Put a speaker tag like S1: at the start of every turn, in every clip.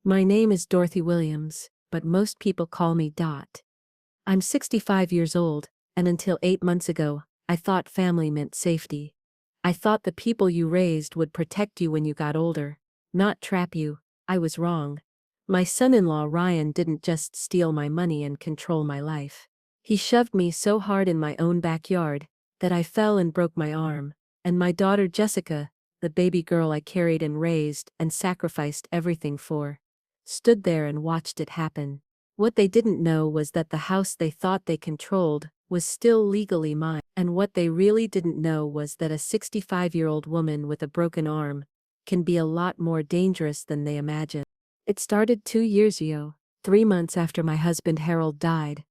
S1: My name is Dorothy Williams, but most people call me Dot. I'm 65 years old, and until 8 months ago, I thought family meant safety. I thought the people you raised would protect you when you got older, not trap you. I was wrong. My son-in-law Ryan didn't just steal my money and control my life. He shoved me so hard in my own backyard that I fell and broke my arm, and my daughter Jessica, the baby girl I carried and raised and sacrificed everything for, stood there and watched it happen. What they didn't know was that the house they thought they controlled was still legally mine. And what they really didn't know was that a 65-year-old woman with a broken arm can be a lot more dangerous than they imagined. It started 2 years ago, 3 months after my husband Harold died.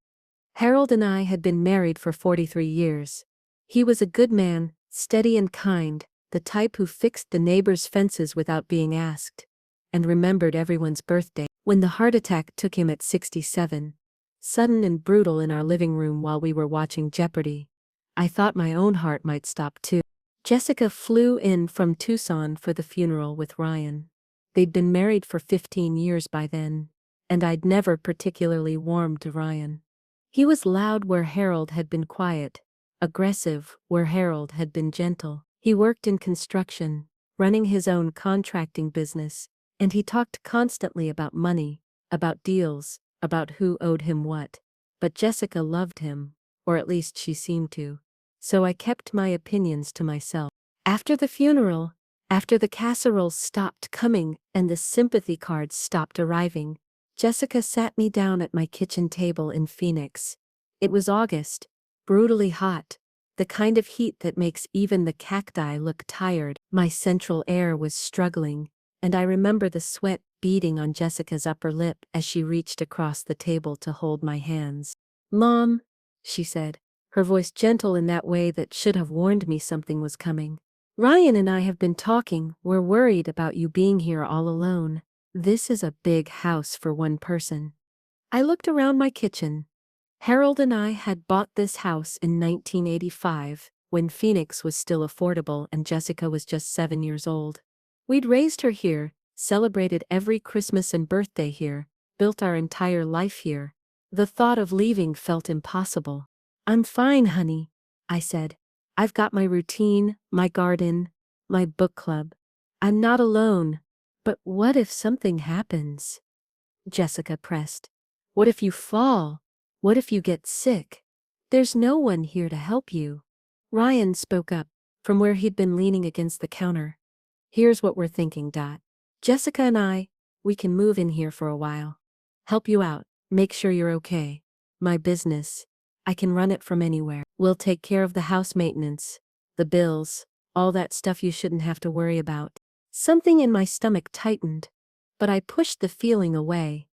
S1: Harold and I had been married for 43 years. He was a good man, steady and kind, the type who fixed the neighbors' fences without being asked, and remembered everyone's birthday. When the heart attack took him at 67, sudden and brutal in our living room while we were watching Jeopardy, I thought my own heart might stop too. Jessica flew in from Tucson for the funeral with Ryan. They'd been married for 15 years by then, and I'd never particularly warmed to Ryan. He was loud where Harold had been quiet, aggressive where Harold had been gentle. He worked in construction, running his own contracting business, and he talked constantly about money, about deals, about who owed him what. But Jessica loved him, or at least she seemed to. So I kept my opinions to myself. After the funeral, after the casseroles stopped coming and the sympathy cards stopped arriving, Jessica sat me down at my kitchen table in Phoenix. It was August, brutally hot, the kind of heat that makes even the cacti look tired. My central air was struggling, and I remember the sweat beading on Jessica's upper lip as she reached across the table to hold my hands. "Mom," she said, her voice gentle in that way that should have warned me something was coming. "Ryan and I have been talking. We're worried about you being here all alone. This is a big house for one person." I looked around my kitchen. Harold and I had bought this house in 1985, when Phoenix was still affordable and Jessica was just 7 years old. We'd raised her here, celebrated every Christmas and birthday here, built our entire life here. The thought of leaving felt impossible. "I'm fine, honey," I said. "I've got my routine, my garden, my book club. I'm not alone. But what if something happens?" Jessica pressed. "What if you fall? What if you get sick? There's no one here to help you." Ryan spoke up, from where he'd been leaning against the counter. "Here's what we're thinking, Dot. Jessica and I, we can move in here for a while. Help you out, make sure you're okay. My business, I can run it from anywhere. We'll take care of the house maintenance, the bills, all that stuff you shouldn't have to worry about." Something in my stomach tightened, but I pushed the feeling away.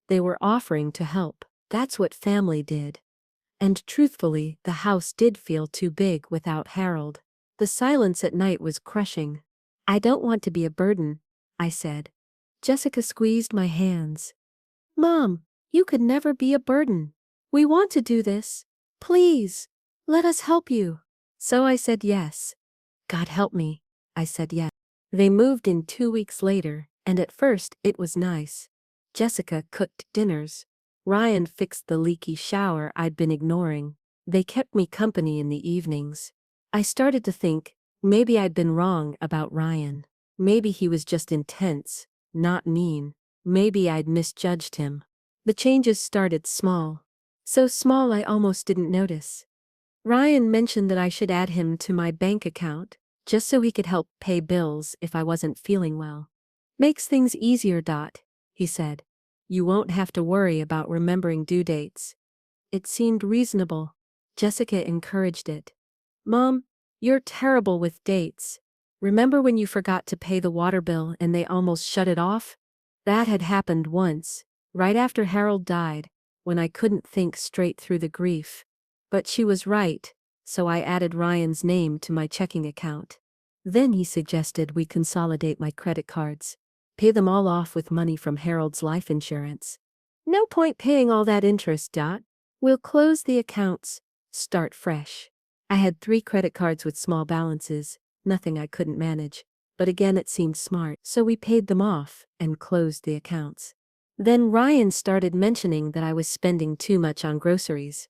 S1: They were offering to help. That's what family did. And truthfully, the house did feel too big without Harold. The silence at night was crushing. "I don't want to be a burden," I said. Jessica squeezed my hands. "Mom, you could never be a burden. We want to do this. Please, let us help you." So I said yes. "God help me," I said yes. They moved in 2 weeks later, and at first it was nice. Jessica cooked dinners. Ryan fixed the leaky shower I'd been ignoring. They kept me company in the evenings. I started to think, maybe I'd been wrong about Ryan. Maybe he was just intense, not mean. Maybe I'd misjudged him. The changes started small. So small I almost didn't notice. Ryan mentioned that I should add him to my bank account, just so he could help pay bills if I wasn't feeling well. "Makes things easier, Dot," he said. "You won't have to worry about remembering due dates." It seemed reasonable. Jessica encouraged it. "Mom, you're terrible with dates. Remember when you forgot to pay the water bill and they almost shut it off? That had happened once, right after Harold died, when I couldn't think straight through the grief." But she was right, so I added Ryan's name to my checking account. Then he suggested we consolidate my credit cards, pay them all off with money from Harold's life insurance. "No point paying all that interest, Dot. We'll close the accounts, start fresh." I had 3 credit cards with small balances, nothing I couldn't manage. but again it seemed smart, so we paid them off and closed the accounts. Then Ryan started mentioning that I was spending too much on groceries.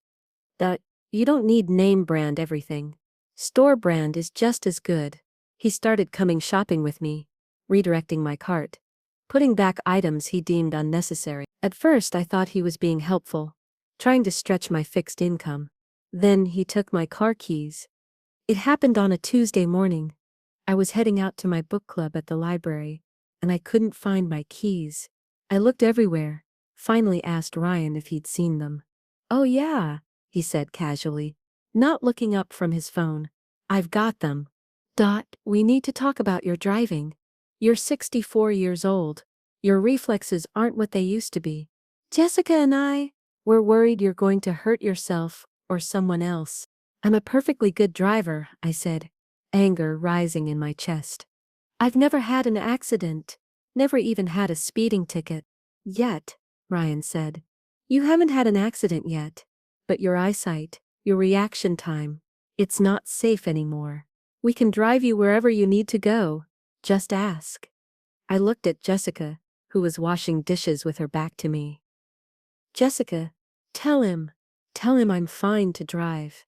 S1: That you don't need name brand everything. Store brand is just as good. He started coming shopping with me, redirecting my cart, putting back items he deemed unnecessary. At first I thought he was being helpful, trying to stretch my fixed income. Then he took my car keys. It happened on a Tuesday morning. I was heading out to my book club at the library, and I couldn't find my keys. I looked everywhere, finally asked Ryan if he'd seen them. "Oh yeah," he said casually, not looking up from his phone. "I've got them. We need to talk about your driving. You're 64 years old. Your reflexes aren't what they used to be. Jessica and we're worried you're going to hurt yourself or someone else." "I'm a perfectly good driver," I said, anger rising in my chest. "I've never had an accident, never even had a speeding ticket." "Yet," Ryan said. "You haven't had an accident yet, but your eyesight, your reaction time, it's not safe anymore. We can drive you wherever you need to go. Just ask." I looked at Jessica, who was washing dishes with her back to me. "Jessica, tell him I'm fine to drive."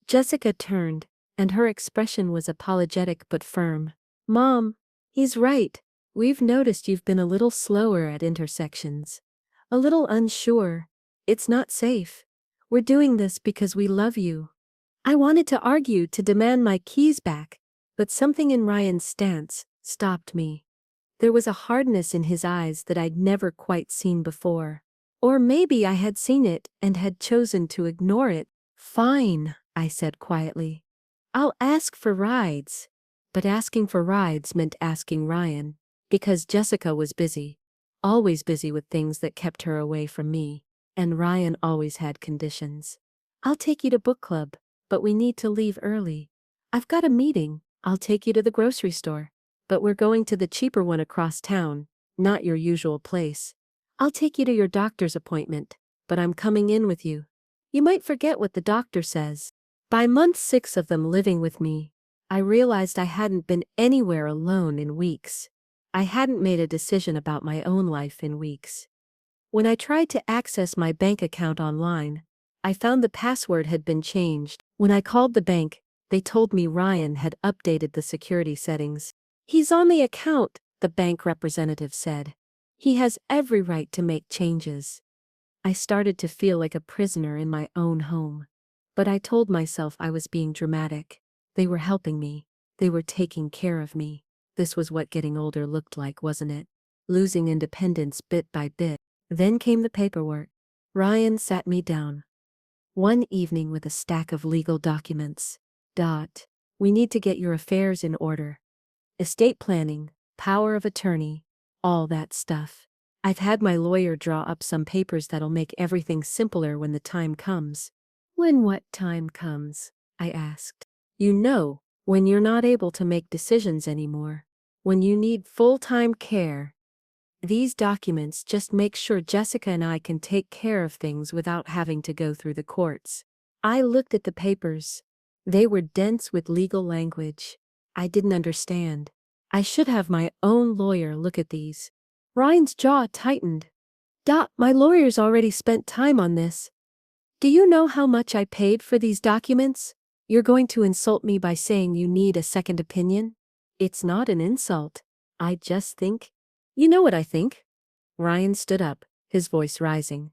S1: Jessica turned, and her expression was apologetic but firm. "Mom, he's right. We've noticed you've been a little slower at intersections. A little unsure. It's not safe. We're doing this because we love you." I wanted to argue to demand my keys back, but something in Ryan's stance stopped me. There was a hardness in his eyes that I'd never quite seen before. Or maybe I had seen it and had chosen to ignore it. "Fine," I said quietly. "I'll ask for rides." But asking for rides meant asking Ryan, because Jessica was busy, always busy with things that kept her away from me, and Ryan always had conditions. "I'll take you to book club, but we need to leave early. I've got a meeting." "I'll take you to the grocery store, but we're going to the cheaper one across town, not your usual place." "I'll take you to your doctor's appointment, but I'm coming in with you. You might forget what the doctor says." By month 6 of them living with me, I realized I hadn't been anywhere alone in weeks. I hadn't made a decision about my own life in weeks. When I tried to access my bank account online, I found the password had been changed. When I called the bank, they told me Ryan had updated the security settings. "He's on the account," the bank representative said. "He has every right to make changes." I started to feel like a prisoner in my own home. But I told myself I was being dramatic. They were helping me. They were taking care of me. This was what getting older looked like, wasn't it? Losing independence bit by bit. Then came the paperwork. Ryan sat me down one evening with a stack of legal documents. "We need to get your affairs in order. Estate planning, power of attorney, all that stuff. I've had my lawyer draw up some papers that'll make everything simpler when the time comes." "When what time comes?" I asked. "You know, when you're not able to make decisions anymore. When you need full-time care. These documents just make sure Jessica and I can take care of things without having to go through the courts." I looked at the papers. They were dense with legal language. I didn't understand. I should have my own lawyer look at these. Ryan's jaw tightened. My lawyer's already spent time on this. Do you know how much I paid for these documents? You're going to insult me by saying you need a second opinion?" "It's not an insult. I just think." "You know what I think." Ryan stood up, his voice rising.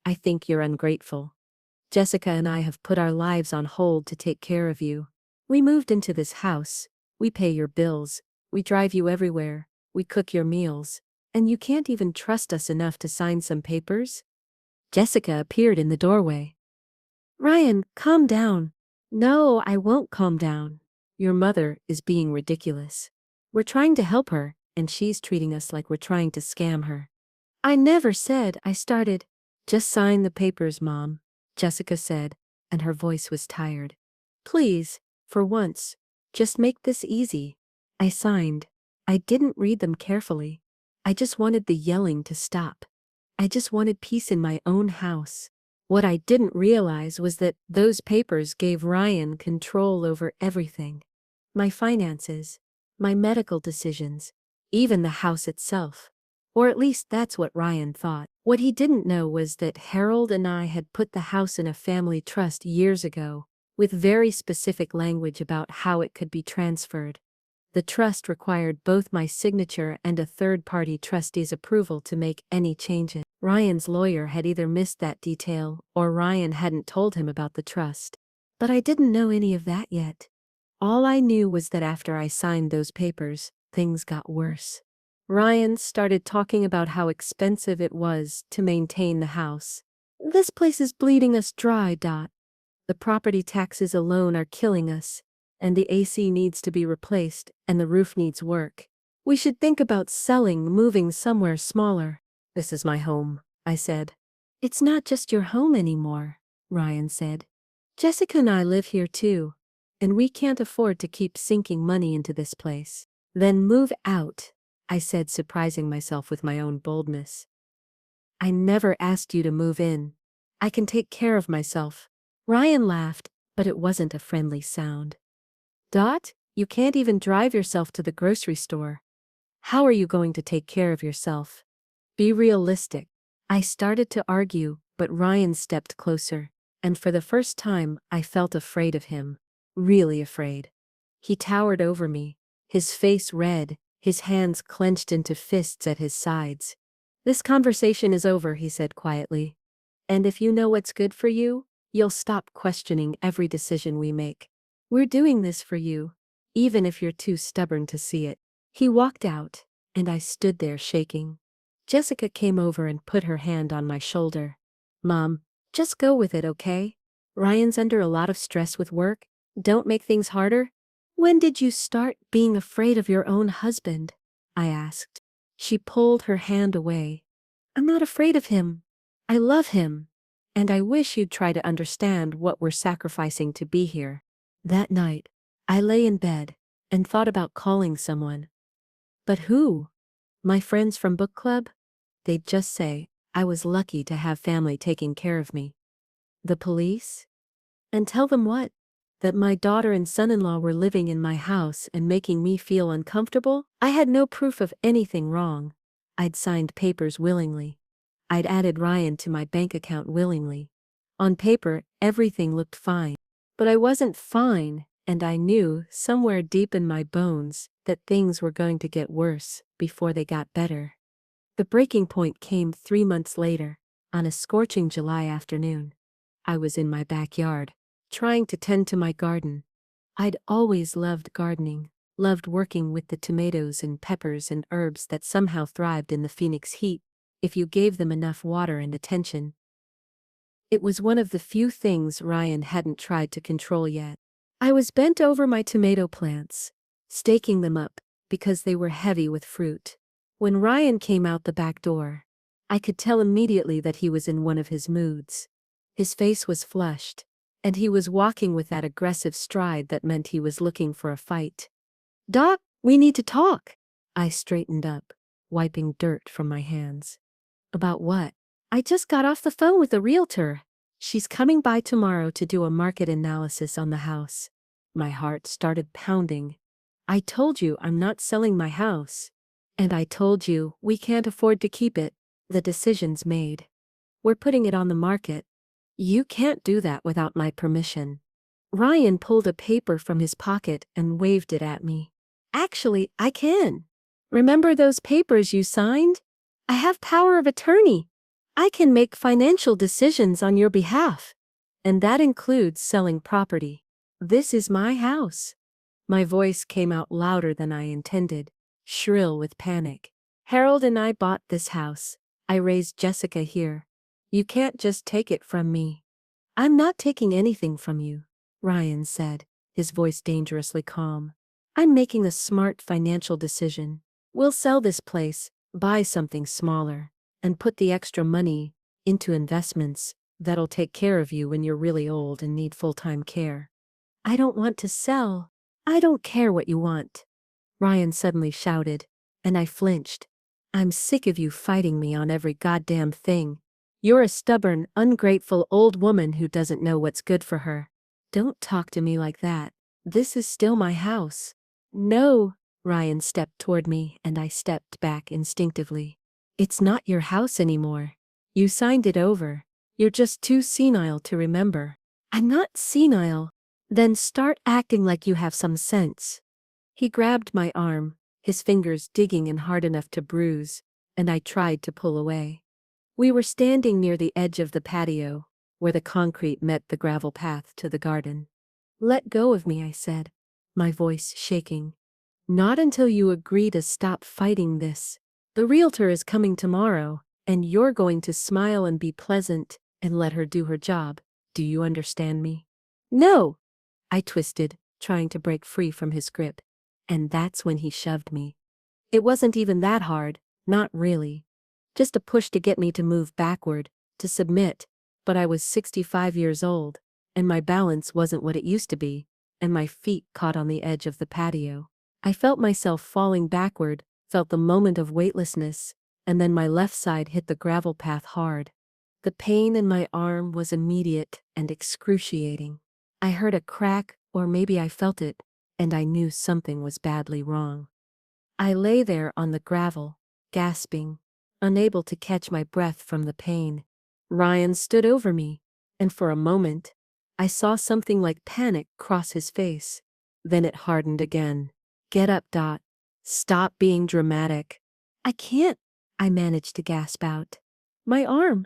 S1: "I think you're ungrateful. Jessica and I have put our lives on hold to take care of you. We moved into this house. We pay your bills. We drive you everywhere. We cook your meals. And you can't even trust us enough to sign some papers?" Jessica appeared in the doorway. "Ryan, calm down." "No, I won't calm down. Your mother is being ridiculous. We're trying to help her, and she's treating us like we're trying to scam her." "I never said," I started. "Just sign the papers, Mom," Jessica said, and her voice was tired. "Please, for once, just make this easy." I signed. I didn't read them carefully. I just wanted the yelling to stop. I just wanted peace in my own house. What I didn't realize was that those papers gave Ryan control over everything. My finances, my medical decisions, even the house itself. Or at least that's what Ryan thought. What he didn't know was that Harold and I had put the house in a family trust years ago, with very specific language about how it could be transferred. The trust required both my signature and a third-party trustee's approval to make any changes. Ryan's lawyer had either missed that detail or Ryan hadn't told him about the trust. But I didn't know any of that yet. All I knew was that after I signed those papers, things got worse. Ryan started talking about how expensive it was to maintain the house. "This place is bleeding us dry, Dot. The property taxes alone are killing us, and the AC needs to be replaced, and the roof needs work. We should think about selling, moving somewhere smaller." "This is my home," I said. "It's not just your home anymore," Ryan said. "Jessica and I live here too, and we can't afford to keep sinking money into this place." "Then move out," I said, surprising myself with my own boldness. "I never asked you to move in. I can take care of myself." Ryan laughed, but it wasn't a friendly sound. "Dot, you can't even drive yourself to the grocery store. How are you going to take care of yourself? Be realistic." I started to argue, but Ryan stepped closer, and for the first time I felt afraid of him. Really afraid. He towered over me, his face red, his hands clenched into fists at his sides. "This conversation is over," he said quietly. "And if you know what's good for you, you'll stop questioning every decision we make. We're doing this for you, even if you're too stubborn to see it." He walked out, and I stood there shaking. Jessica came over and put her hand on my shoulder. "Mom, just go with it, okay? Ryan's under a lot of stress with work. Don't make things harder." "When did you start being afraid of your own husband?" I asked. She pulled her hand away. "I'm not afraid of him. I love him. And I wish you'd try to understand what we're sacrificing to be here." That night, I lay in bed and thought about calling someone. But who? My friends from book club? They'd just say I was lucky to have family taking care of me. The police? And tell them what? That my daughter and son-in-law were living in my house and making me feel uncomfortable? I had no proof of anything wrong. I'd signed papers willingly. I'd added Ryan to my bank account willingly. On paper, everything looked fine. But I wasn't fine, and I knew, somewhere deep in my bones, that things were going to get worse before they got better. The breaking point came 3 months later, on a scorching July afternoon. I was in my backyard, trying to tend to my garden. I'd always loved gardening, loved working with the tomatoes and peppers and herbs that somehow thrived in the Phoenix heat, if you gave them enough water and attention. It was one of the few things Ryan hadn't tried to control yet. I was bent over my tomato plants, staking them up, because they were heavy with fruit. When Ryan came out the back door, I could tell immediately that he was in one of his moods. His face was flushed, and he was walking with that aggressive stride that meant he was looking for a fight. "Doc, we need to talk." I straightened up, wiping dirt from my hands. "About what?" "I just got off the phone with a realtor. She's coming by tomorrow to do a market analysis on the house." My heart started pounding. "I told you I'm not selling my house. And I told you we can't afford to keep it. The decision's made. We're putting it on the market. You can't do that without my permission." Ryan pulled a paper from his pocket and waved it at me. "Actually, I can. Remember those papers you signed? I have power of attorney. I can make financial decisions on your behalf. And that includes selling property. This is my house." My voice came out louder than I intended, shrill with panic. "Harold and I bought this house. I raised Jessica here. You can't just take it from me." "I'm not taking anything from you," Ryan said, his voice dangerously calm. "I'm making a smart financial decision. We'll sell this place, buy something smaller, and put the extra money into investments that'll take care of you when you're really old and need full-time care." "I don't want to sell." "I don't care what you want," Ryan suddenly shouted, and I flinched. "I'm sick of you fighting me on every goddamn thing. You're a stubborn, ungrateful old woman who doesn't know what's good for her. Don't talk to me like that. This is still my house." "No, Ryan stepped toward me and I stepped back instinctively. It's not your house anymore. You signed it over. You're just too senile to remember. I'm not senile. Then start acting like you have some sense. He grabbed my arm, his fingers digging in hard enough to bruise, and I tried to pull away. We were standing near the edge of the patio, where the concrete met the gravel path to the garden. Let go of me, I said, my voice shaking. Not until you agree to stop fighting this. The realtor is coming tomorrow, and you're going to smile and be pleasant and let her do her job. Do you understand me? No! I twisted, trying to break free from his grip. And that's when he shoved me. It wasn't even that hard, not really. Just a push to get me to move backward, to submit, but I was 65 years old, and my balance wasn't what it used to be, and my feet caught on the edge of the patio. I felt myself falling backward, felt the moment of weightlessness, and then my left side hit the gravel path hard. The pain in my arm was immediate and excruciating. I heard a crack, or maybe I felt it, and I knew something was badly wrong. I lay there on the gravel, gasping, unable to catch my breath from the pain. Ryan stood over me, and for a moment, I saw something like panic cross his face. Then it hardened again. Get up, Dot. Stop being dramatic. I can't, I managed to gasp out. My arm.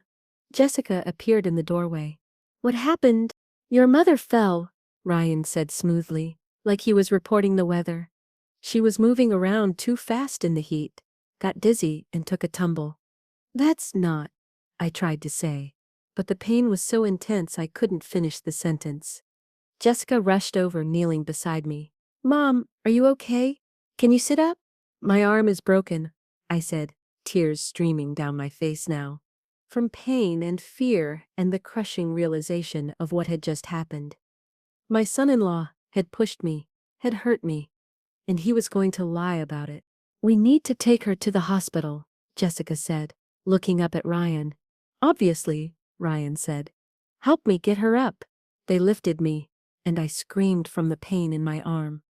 S1: Jessica appeared in the doorway. What happened? Your mother fell, Ryan said smoothly, like he was reporting the weather. She was moving around too fast in the heat, got dizzy and took a tumble. That's not, I tried to say, but the pain was so intense I couldn't finish the sentence. Jessica rushed over, kneeling beside me. Mom, are you okay? Can you sit up? My arm is broken, I said, tears streaming down my face now. From pain and fear and the crushing realization of what had just happened. My son-in-law had pushed me, had hurt me, and he was going to lie about it. We need to take her to the hospital, Jessica said, looking up at Ryan. Obviously, Ryan said. Help me get her up. They lifted me, and I screamed from the pain in my arm.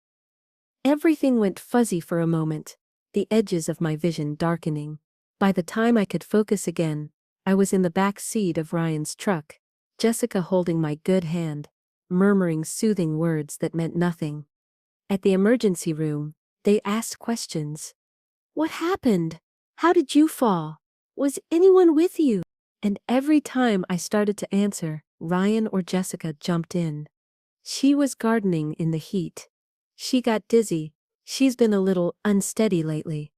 S1: Everything went fuzzy for a moment, the edges of my vision darkening. By the time I could focus again, I was in the back seat of Ryan's truck, Jessica holding my good hand, murmuring soothing words that meant nothing. At the emergency room, they asked questions. What happened? How did you fall? Was anyone with you? And every time I started to answer, Ryan or Jessica jumped in. She was gardening in the heat. She got dizzy. She's been a little unsteady lately.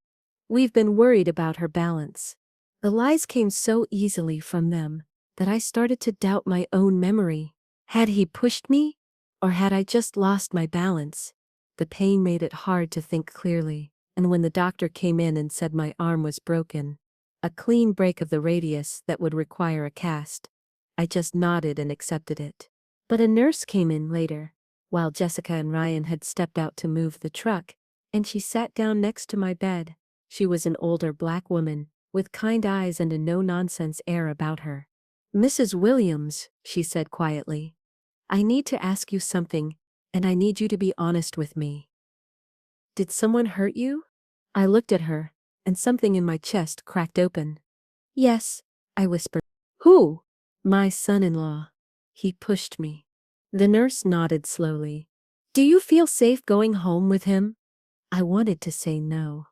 S1: We've been worried about her balance. The lies came so easily from them that I started to doubt my own memory. Had he pushed me? Or had I just lost my balance? The pain made it hard to think clearly, and when the doctor came in and said my arm was broken, a clean break of the radius that would require a cast, I just nodded and accepted it. But a nurse came in later, while Jessica and Ryan had stepped out to move the truck, and she sat down next to my bed. She was an older black woman, with kind eyes and a no-nonsense air about her. Mrs. Williams, she said quietly, I need to ask you something, and I need you to be honest with me. Did someone hurt you? I looked at her, and something in my chest cracked open. Yes, I whispered. Who? My son-in-law. He pushed me. The nurse nodded slowly. Do you feel safe going home with him? I wanted to say no.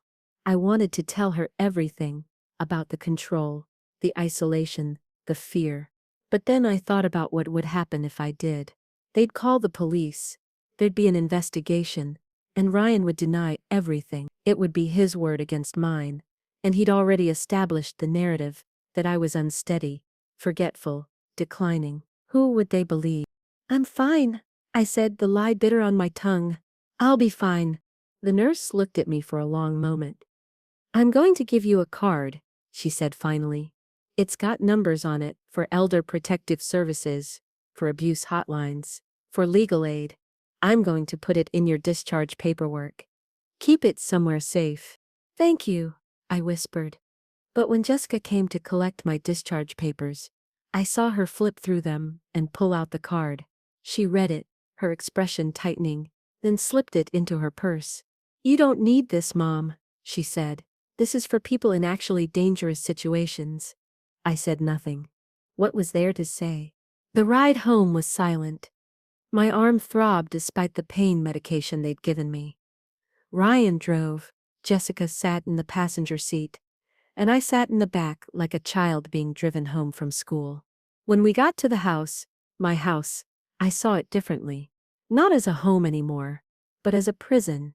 S1: I wanted to tell her everything about the control, the isolation, the fear. But then I thought about what would happen if I did. They'd call the police. There'd be an investigation, and Ryan would deny everything. It would be his word against mine, and he'd already established the narrative that I was unsteady, forgetful, declining. Who would they believe? I'm fine, I said, the lie bitter on my tongue. I'll be fine. The nurse looked at me for a long moment. I'm going to give you a card, she said finally. It's got numbers on it for elder protective services, for abuse hotlines, for legal aid. I'm going to put it in your discharge paperwork. Keep it somewhere safe. Thank you, I whispered. But when Jessica came to collect my discharge papers, I saw her flip through them and pull out the card. She read it, her expression tightening, then slipped it into her purse. "You don't need this, Mom," she said. "This is for people in actually dangerous situations." I said nothing. What was there to say? The ride home was silent. My arm throbbed despite the pain medication they'd given me. Ryan drove, Jessica sat in the passenger seat, and I sat in the back like a child being driven home from school. When we got to the house, my house, I saw it differently. Not as a home anymore, but as a prison.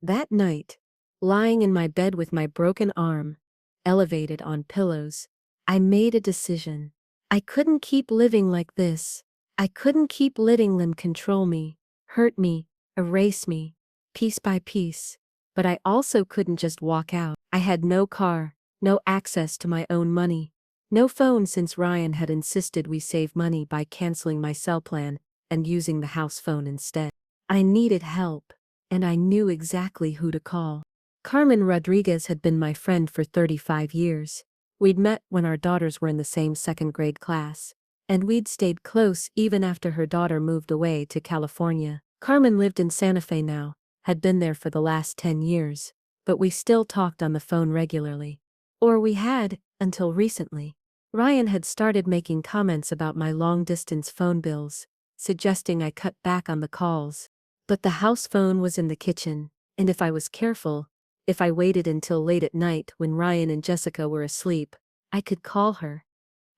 S1: That night, lying in my bed with my broken arm, elevated on pillows, I made a decision. I couldn't keep living like this. I couldn't keep letting them control me, hurt me, erase me, piece by piece. But I also couldn't just walk out. I had no car, no access to my own money, no phone since Ryan had insisted we save money by canceling my cell plan and using the house phone instead. I needed help, and I knew exactly who to call. Carmen Rodriguez had been my friend for 35 years. We'd met when our daughters were in the same second-grade class, and we'd stayed close even after her daughter moved away to California. Carmen lived in Santa Fe now, had been there for the last 10 years, but we still talked on the phone regularly. Or we had, until recently. Ryan had started making comments about my long-distance phone bills, suggesting I cut back on the calls. But the house phone was in the kitchen, and if I was careful, if I waited until late at night when Ryan and Jessica were asleep, I could call her.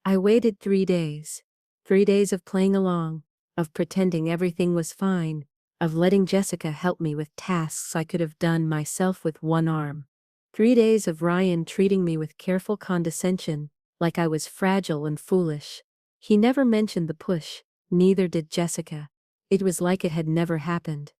S1: I waited 3 days. 3 days of playing along, of pretending everything was fine, of letting Jessica help me with tasks I could have done myself with one arm. 3 days of Ryan treating me with careful condescension, like I was fragile and foolish. He never mentioned the push, neither did Jessica. It was like it had never happened.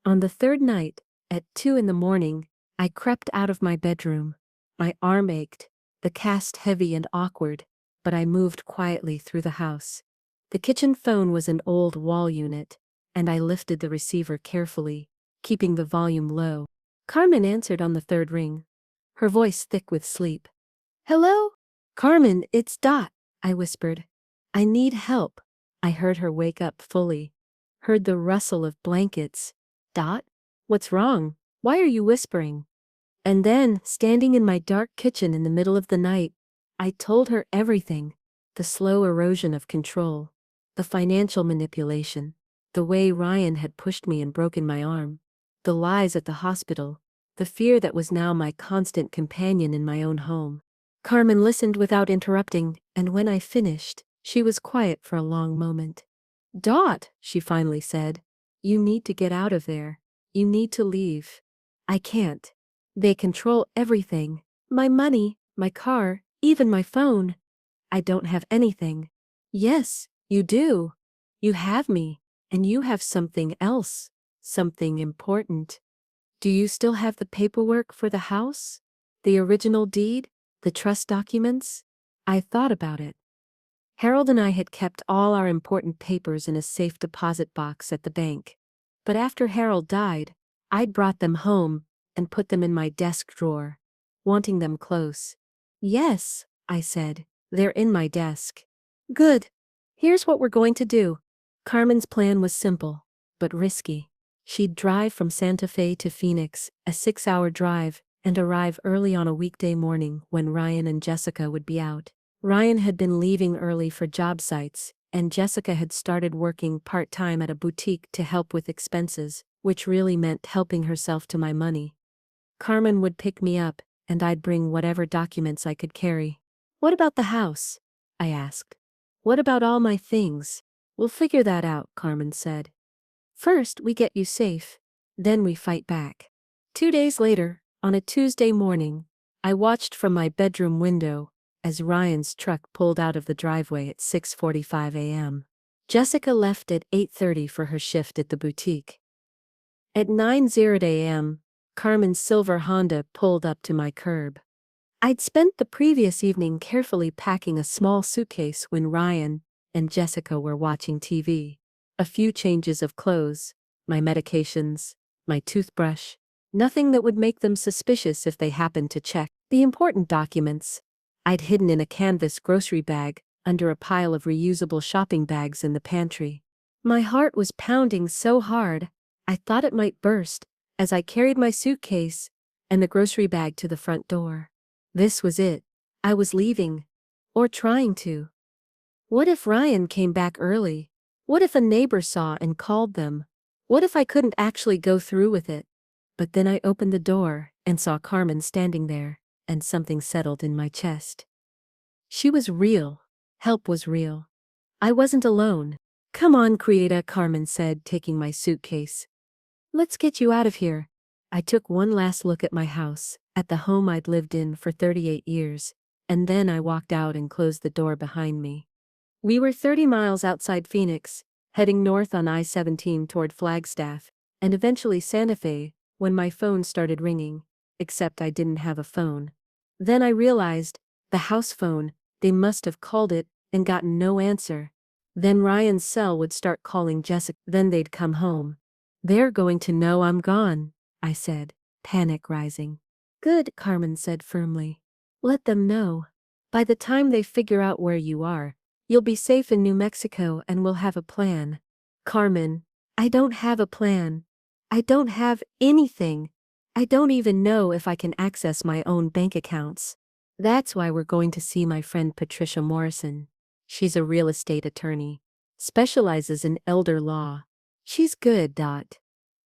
S1: On the third night, at 2 in the morning, I crept out of my bedroom. My arm ached, the cast heavy and awkward, but I moved quietly through the house. The kitchen phone was an old wall unit, and I lifted the receiver carefully, keeping the volume low. Carmen answered on the third ring, her voice thick with sleep. "Hello? Carmen, it's Dot," I whispered. "I need help." I heard her wake up fully. Heard the rustle of blankets. "Dot? What's wrong? Why are you whispering?" And then, standing in my dark kitchen in the middle of the night, I told her everything. The slow erosion of control, the financial manipulation, the way Ryan had pushed me and broken my arm, the lies at the hospital, the fear that was now my constant companion in my own home. Carmen listened without interrupting, and when I finished, she was quiet for a long moment. "Dot," she finally said, "you need to get out of there. You need to leave." "I can't. They control everything. My money, my car, even my phone. I don't have anything." "Yes, you do. You have me, and you have something else, something important. Do you still have the paperwork for the house? The original deed? The trust documents?" I thought about it. Harold and I had kept all our important papers in a safe deposit box at the bank. But after Harold died, I'd brought them home and put them in my desk drawer, wanting them close. "Yes," I said, "they're in my desk." "Good. Here's what we're going to do." Carmen's plan was simple, but risky. She'd drive from Santa Fe to Phoenix, a 6-hour drive, and arrive early on a weekday morning when Ryan and Jessica would be out. Ryan had been leaving early for job sites, and Jessica had started working part-time at a boutique to help with expenses, which really meant helping herself to my money. Carmen would pick me up, and I'd bring whatever documents I could carry. "What about the house?" I asked. "What about all my things?" "We'll figure that out," Carmen said. "First we get you safe, then we fight back." 2 days later, on a Tuesday morning, I watched from my bedroom window as Ryan's truck pulled out of the driveway at 6:45 a.m. Jessica left at 8:30 for her shift at the boutique. At 9:00 a.m., Carmen's silver Honda pulled up to my curb. I'd spent the previous evening carefully packing a small suitcase when Ryan and Jessica were watching TV. A few changes of clothes, my medications, my toothbrush, nothing that would make them suspicious if they happened to check. The important documents I'd hidden in a canvas grocery bag under a pile of reusable shopping bags in the pantry. My heart was pounding so hard, I thought it might burst, as I carried my suitcase and the grocery bag to the front door. This was it. I was leaving. Or trying to. What if Ryan came back early? What if a neighbor saw and called them? What if I couldn't actually go through with it? But then I opened the door and saw Carmen standing there, and something settled in my chest. She was real. Help was real. I wasn't alone. Come on, Quieta, Carmen said, taking my suitcase. Let's get you out of here. I took one last look at my house, at the home I'd lived in for 38 years, and then I walked out and closed the door behind me. We were 30 miles outside Phoenix, heading north on I-17 toward Flagstaff, and eventually Santa Fe, when my phone started ringing, except I didn't have a phone. Then I realized, the house phone, they must have called it and gotten no answer. Then Ryan's cell would start calling Jessica, then they'd come home. They're going to know I'm gone, I said, panic rising. Good, Carmen said firmly. Let them know. By the time they figure out where you are, you'll be safe in New Mexico and we'll have a plan. Carmen, I don't have a plan. I don't have anything. I don't even know if I can access my own bank accounts. That's why we're going to see my friend Patricia Morrison. She's a real estate attorney. Specializes in elder law. She's good.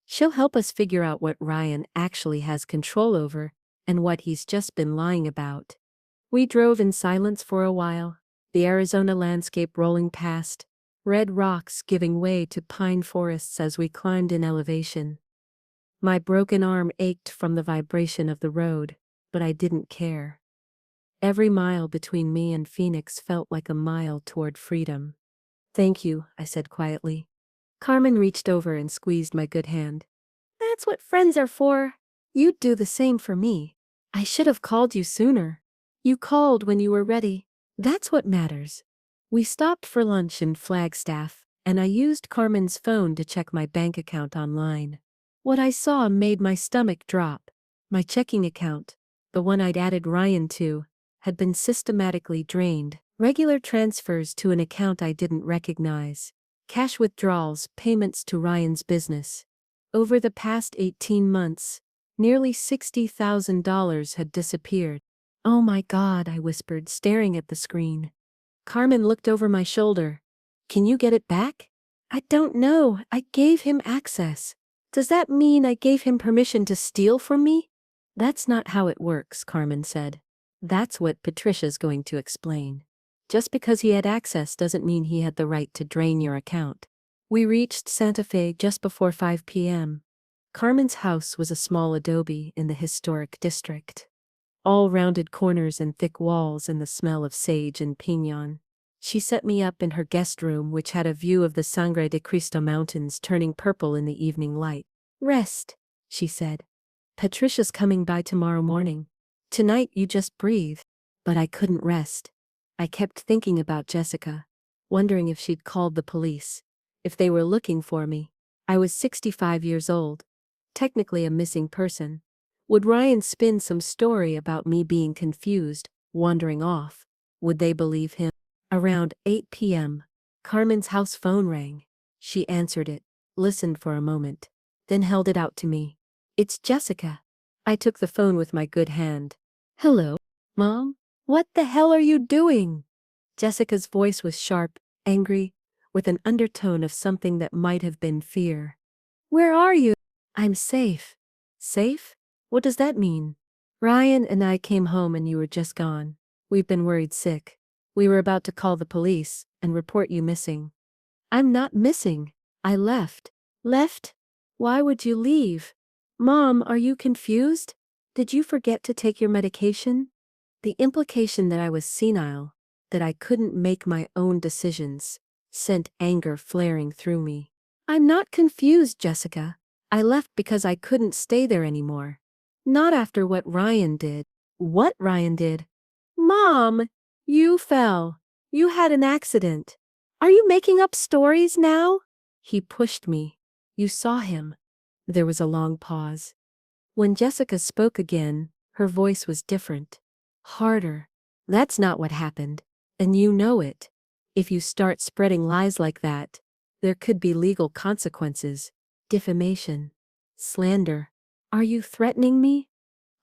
S1: She'll help us figure out what Ryan actually has control over and what he's just been lying about. We drove in silence for a while, the Arizona landscape rolling past, red rocks giving way to pine forests as we climbed in elevation. My broken arm ached from the vibration of the road, but I didn't care. Every mile between me and Phoenix felt like a mile toward freedom. Thank you, I said quietly. Carmen reached over and squeezed my good hand. That's what friends are for. You'd do the same for me. I should have called you sooner. You called when you were ready. That's what matters. We stopped for lunch in Flagstaff, and I used Carmen's phone to check my bank account online. What I saw made my stomach drop. My checking account, the one I'd added Ryan to, had been systematically drained. Regular transfers to an account I didn't recognize. Cash withdrawals, payments to Ryan's business. Over the past 18 months, nearly $60,000 had disappeared. Oh my God, I whispered, staring at the screen. Carmen looked over my shoulder. Can you get it back? I don't know. I gave him access. Does that mean I gave him permission to steal from me? That's not how it works, Carmen said. That's what Patricia's going to explain. Just because he had access doesn't mean he had the right to drain your account. We reached Santa Fe just before 5 p.m. Carmen's house was a small adobe in the historic district. All rounded corners and thick walls and the smell of sage and piñon. She set me up in her guest room, which had a view of the Sangre de Cristo Mountains turning purple in the evening light. Rest, she said. Patricia's coming by tomorrow morning. Tonight you just breathe. But I couldn't rest. I kept thinking about Jessica, wondering if she'd called the police, if they were looking for me. I was 65 years old, technically a missing person. Would Ryan spin some story about me being confused, wandering off? Would they believe him? Around 8 p.m., Carmen's house phone rang. She answered it, listened for a moment, then held it out to me. It's Jessica. I took the phone with my good hand. Hello, Mom? What the hell are you doing? Jessica's voice was sharp, angry, with an undertone of something that might have been fear. Where are you? I'm safe. Safe? What does that mean? Ryan and I came home and you were just gone. We've been worried sick. We were about to call the police and report you missing. I'm not missing. I left. Left? Why would you leave? Mom, are you confused? Did you forget to take your medication? The implication that I was senile, that I couldn't make my own decisions, sent anger flaring through me. I'm not confused, Jessica. I left because I couldn't stay there anymore. Not after what Ryan did. What Ryan did? Mom, you fell. You had an accident. Are you making up stories now? He pushed me. You saw him. There was a long pause. When Jessica spoke again, her voice was different. Harder. That's not what happened. And you know it. If you start spreading lies like that, there could be legal consequences. Defamation. Slander. Are you threatening me?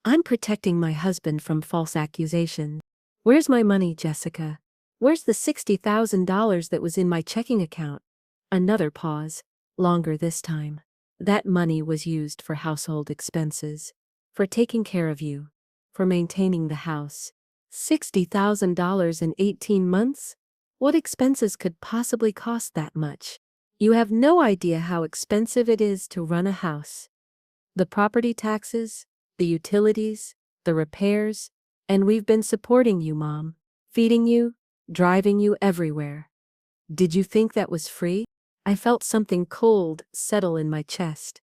S1: I'm protecting my husband from false accusations. Where's my money, Jessica? Where's the $60,000 that was in my checking account? Another pause, longer this time. That money was used for household expenses, for taking care of you, for maintaining the house. $60,000 in 18 months? What expenses could possibly cost that much? You have no idea how expensive it is to run a house. The property taxes, the utilities, the repairs, and we've been supporting you, Mom, feeding you, driving you everywhere. Did you think that was free? I felt something cold settle in my chest.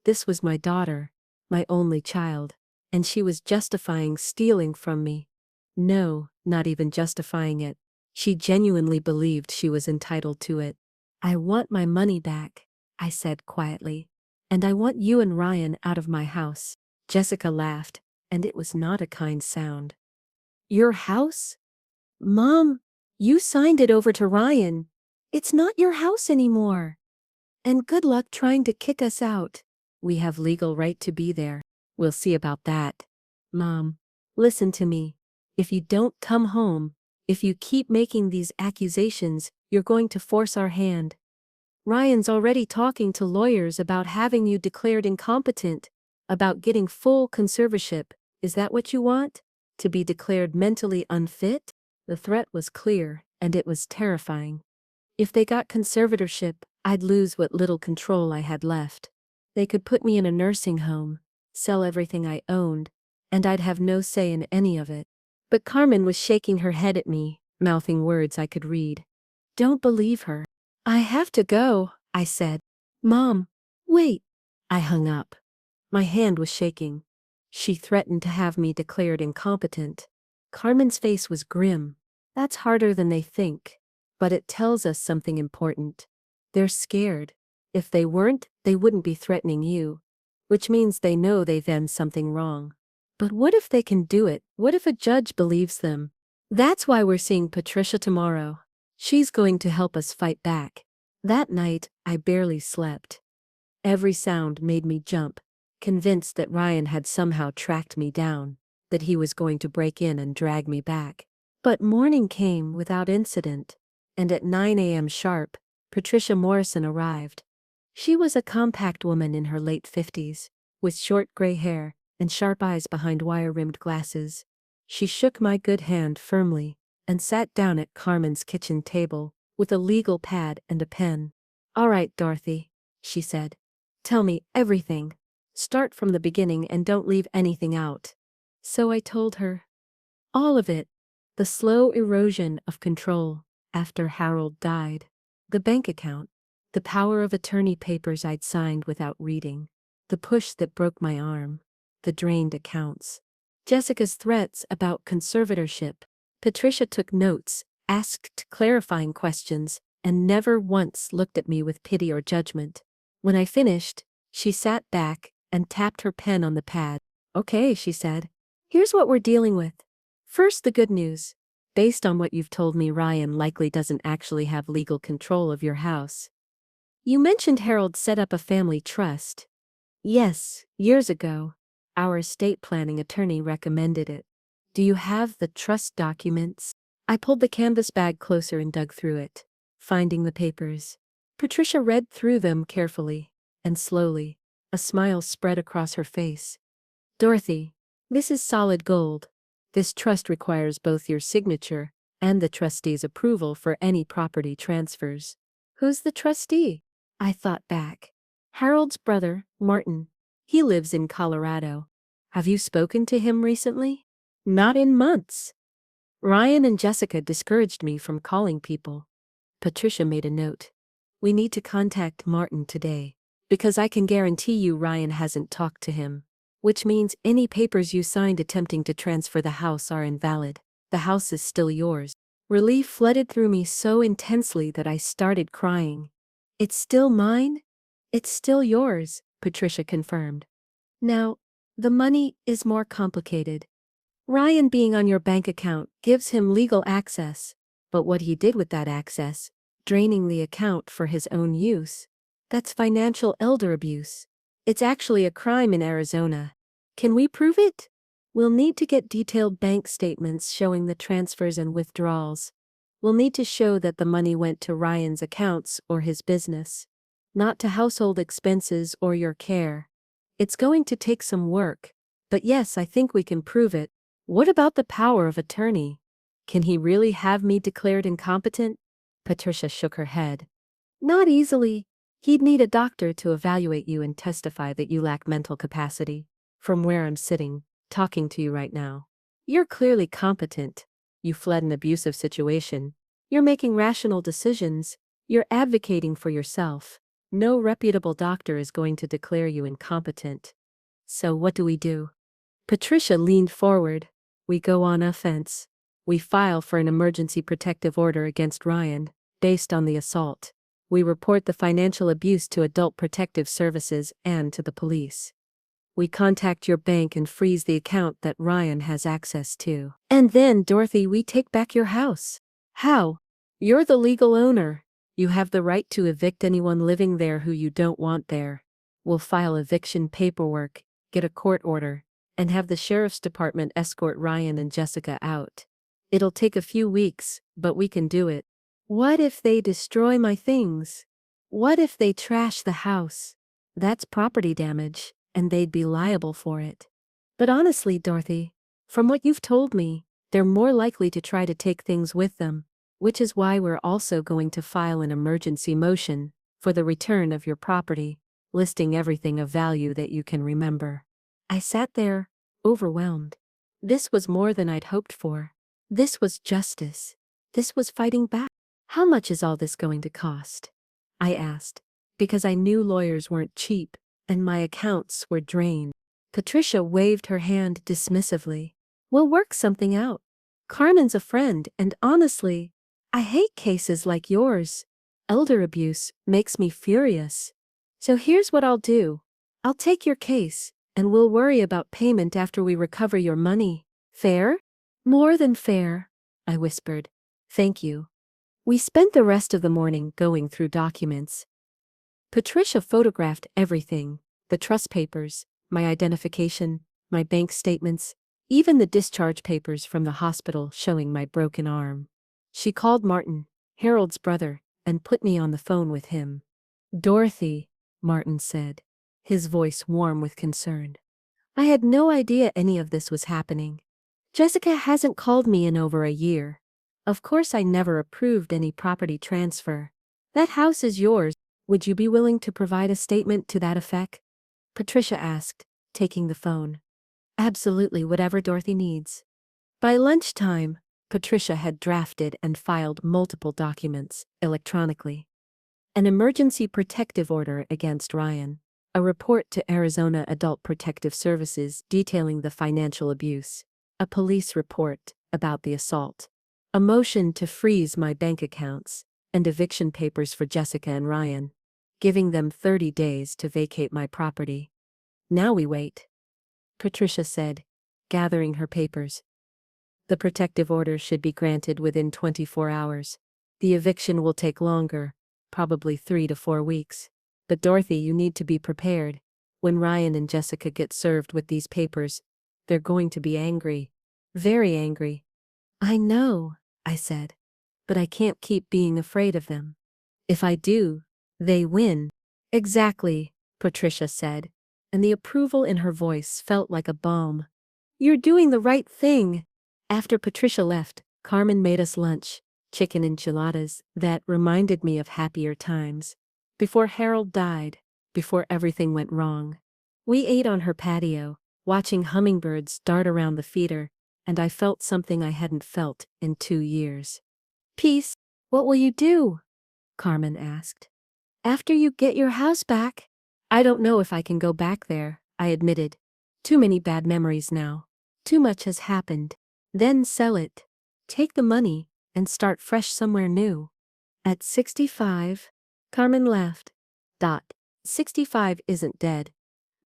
S1: This was my daughter, my only child, and she was justifying stealing from me. No, not even justifying it. She genuinely believed she was entitled to it. I want my money back, I said quietly. And I want you and Ryan out of my house. Jessica laughed, and it was not a kind sound. Your house? Mom, you signed it over to Ryan. It's not your house anymore. And good luck trying to kick us out. We have legal right to be there. We'll see about that. Mom, listen to me. If you don't come home, if you keep making these accusations, you're going to force our hand. Ryan's already talking to lawyers about having you declared incompetent, about getting full conservatorship. Is that what you want? To be declared mentally unfit? The threat was clear, and it was terrifying. If they got conservatorship, I'd lose what little control I had left. They could put me in a nursing home, sell everything I owned, and I'd have no say in any of it. But Carmen was shaking her head at me, mouthing words I could read. Don't believe her. I have to go, I said. Mom, wait. I hung up. My hand was shaking. She threatened to have me declared incompetent. Carmen's face was grim. That's harder than they think. But it tells us something important. They're scared. If they weren't, they wouldn't be threatening you. Which means they know they've done something wrong. But what if they can do it? What if a judge believes them? That's why we're seeing Patricia tomorrow. She's going to help us fight back. That night, I barely slept. Every sound made me jump, convinced that Ryan had somehow tracked me down, that he was going to break in and drag me back. But morning came without incident, and at 9 a.m. sharp, Patricia Morrison arrived. She was a compact woman in her late 50s, with short gray hair and sharp eyes behind wire-rimmed glasses. She shook my good hand firmly and sat down at Carmen's kitchen table with a legal pad and a pen. All right, Dorothy, she said. Tell me everything. Start from the beginning and don't leave anything out. So I told her. All of it. The slow erosion of control after Harold died. The bank account. The power of attorney papers I'd signed without reading. The push that broke my arm. The drained accounts. Jessica's threats about conservatorship. Patricia took notes, asked clarifying questions, and never once looked at me with pity or judgment. When I finished, she sat back and tapped her pen on the pad. Okay, she said. Here's what we're dealing with. First, the good news. Based on what you've told me, Ryan likely doesn't actually have legal control of your house. You mentioned Harold set up a family trust. Yes, years ago. Our estate planning attorney recommended it. Do you have the trust documents? I pulled the canvas bag closer and dug through it, finding the papers. Patricia read through them carefully, and slowly. A smile spread across her face. Dorothy, this is solid gold. This trust requires both your signature and the trustee's approval for any property transfers. Who's the trustee? I thought back. Harold's brother, Martin. He lives in Colorado. Have you spoken to him recently? Not in months. Ryan and Jessica discouraged me from calling people. Patricia made a note. We need to contact Martin today, because I can guarantee you Ryan hasn't talked to him. Which means any papers you signed attempting to transfer the house are invalid. The house is still yours. Relief flooded through me so intensely that I started crying. It's still mine? It's still yours, Patricia confirmed. Now, the money is more complicated. Ryan being on your bank account gives him legal access, but what he did with that access, draining the account for his own use, that's financial elder abuse. It's actually a crime in Arizona. Can we prove it? We'll need to get detailed bank statements showing the transfers and withdrawals. We'll need to show that the money went to Ryan's accounts or his business, not to household expenses or your care. It's going to take some work, but yes, I think we can prove it. What about the power of attorney? Can he really have me declared incompetent? Patricia shook her head. Not easily. He'd need a doctor to evaluate you and testify that you lack mental capacity. From where I'm sitting, talking to you right now, you're clearly competent. You fled an abusive situation. You're making rational decisions. You're advocating for yourself. No reputable doctor is going to declare you incompetent. So what do we do? Patricia leaned forward. We go on offense. We file for an emergency protective order against Ryan, based on the assault. We report the financial abuse to Adult Protective Services and to the police. We contact your bank and freeze the account that Ryan has access to. And then, Dorothy, we take back your house. How? You're the legal owner. You have the right to evict anyone living there who you don't want there. We'll file eviction paperwork, get a court order, and have the sheriff's department escort Ryan and Jessica out. It'll take a few weeks, but we can do it. What if they destroy my things? What if they trash the house? That's property damage, and they'd be liable for it. But honestly, Dorothy, from what you've told me, they're more likely to try to take things with them, which is why we're also going to file an emergency motion for the return of your property, listing everything of value that you can remember. I sat there, overwhelmed. This was more than I'd hoped for. This was justice. This was fighting back. How much is all this going to cost? I asked, because I knew lawyers weren't cheap, and my accounts were drained. Patricia waved her hand dismissively. We'll work something out. Carmen's a friend, and honestly, I hate cases like yours. Elder abuse makes me furious. So here's what I'll do. I'll take your case, and we'll worry about payment after we recover your money. Fair? More than fair, I whispered. Thank you. We spent the rest of the morning going through documents. Patricia photographed everything, the trust papers, my identification, my bank statements, even the discharge papers from the hospital showing my broken arm. She called Martin, Harold's brother, and put me on the phone with him. Dorothy, Martin said, his voice warm with concern. I had no idea any of this was happening. Jessica hasn't called me in over a year. Of course I never approved any property transfer. That house is yours. Would you be willing to provide a statement to that effect? Patricia asked, taking the phone. Absolutely, whatever Dorothy needs. By lunchtime, Patricia had drafted and filed multiple documents electronically. An emergency protective order against Ryan, a report to Arizona Adult Protective Services detailing the financial abuse, a police report about the assault, a motion to freeze my bank accounts, and eviction papers for Jessica and Ryan, giving them 30 days to vacate my property. Now we wait, Patricia said, gathering her papers. The protective order should be granted within 24 hours. The eviction will take longer, probably 3 to 4 weeks. But Dorothy, you need to be prepared. When Ryan and Jessica get served with these papers, they're going to be angry. Very angry. I know, I said. But I can't keep being afraid of them. If I do, they win. Exactly, Patricia said, and the approval in her voice felt like a balm. You're doing the right thing. After Patricia left, Carmen made us lunch, chicken enchiladas, that reminded me of happier times. Before Harold died, before everything went wrong. We ate on her patio, watching hummingbirds dart around the feeder, and I felt something I hadn't felt in 2 years. Peace, what will you do? Carmen asked. After you get your house back? I don't know if I can go back there, I admitted. Too many bad memories now. Too much has happened. Then sell it. Take the money, and start fresh somewhere new. At 65? Carmen laughed. 65 isn't dead.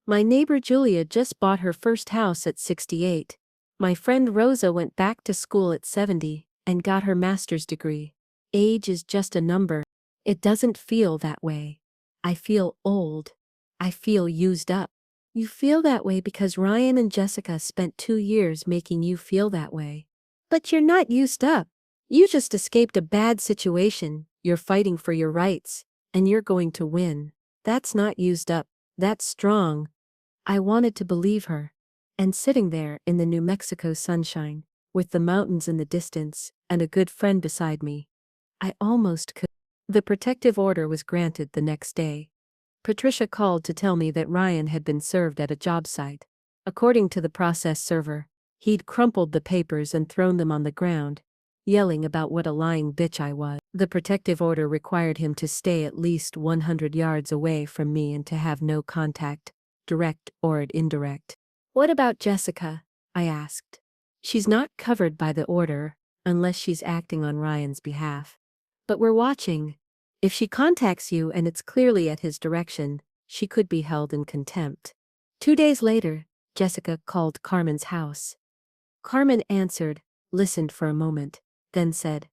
S1: My neighbor Julia just bought her first house at 68. My friend Rosa went back to school at 70 and got her master's degree. Age is just a number. It doesn't feel that way. I feel old. I feel used up. You feel that way because Ryan and Jessica spent 2 years making you feel that way. But you're not used up. You just escaped a bad situation, you're fighting for your rights, and you're going to win. That's not used up, that's strong. I wanted to believe her. And sitting there in the New Mexico sunshine, with the mountains in the distance, and a good friend beside me, I almost could. The protective order was granted the next day. Patricia called to tell me that Ryan had been served at a job site. According to the process server, he'd crumpled the papers and thrown them on the ground, yelling about what a lying bitch I was. The protective order required him to stay at least 100 yards away from me and to have no contact, direct or indirect. What about Jessica? I asked. She's not covered by the order, unless she's acting on Ryan's behalf. But we're watching. If she contacts you and it's clearly at his direction, she could be held in contempt. 2 days later, Jessica called Carmen's house. Carmen answered, listened for a moment, then said,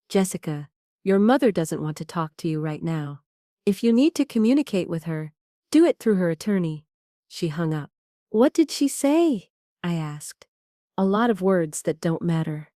S1: Jessica, your mother doesn't want to talk to you right now. If you need to communicate with her, do it through her attorney. She hung up. What did she say? I asked. A lot of words that don't matter.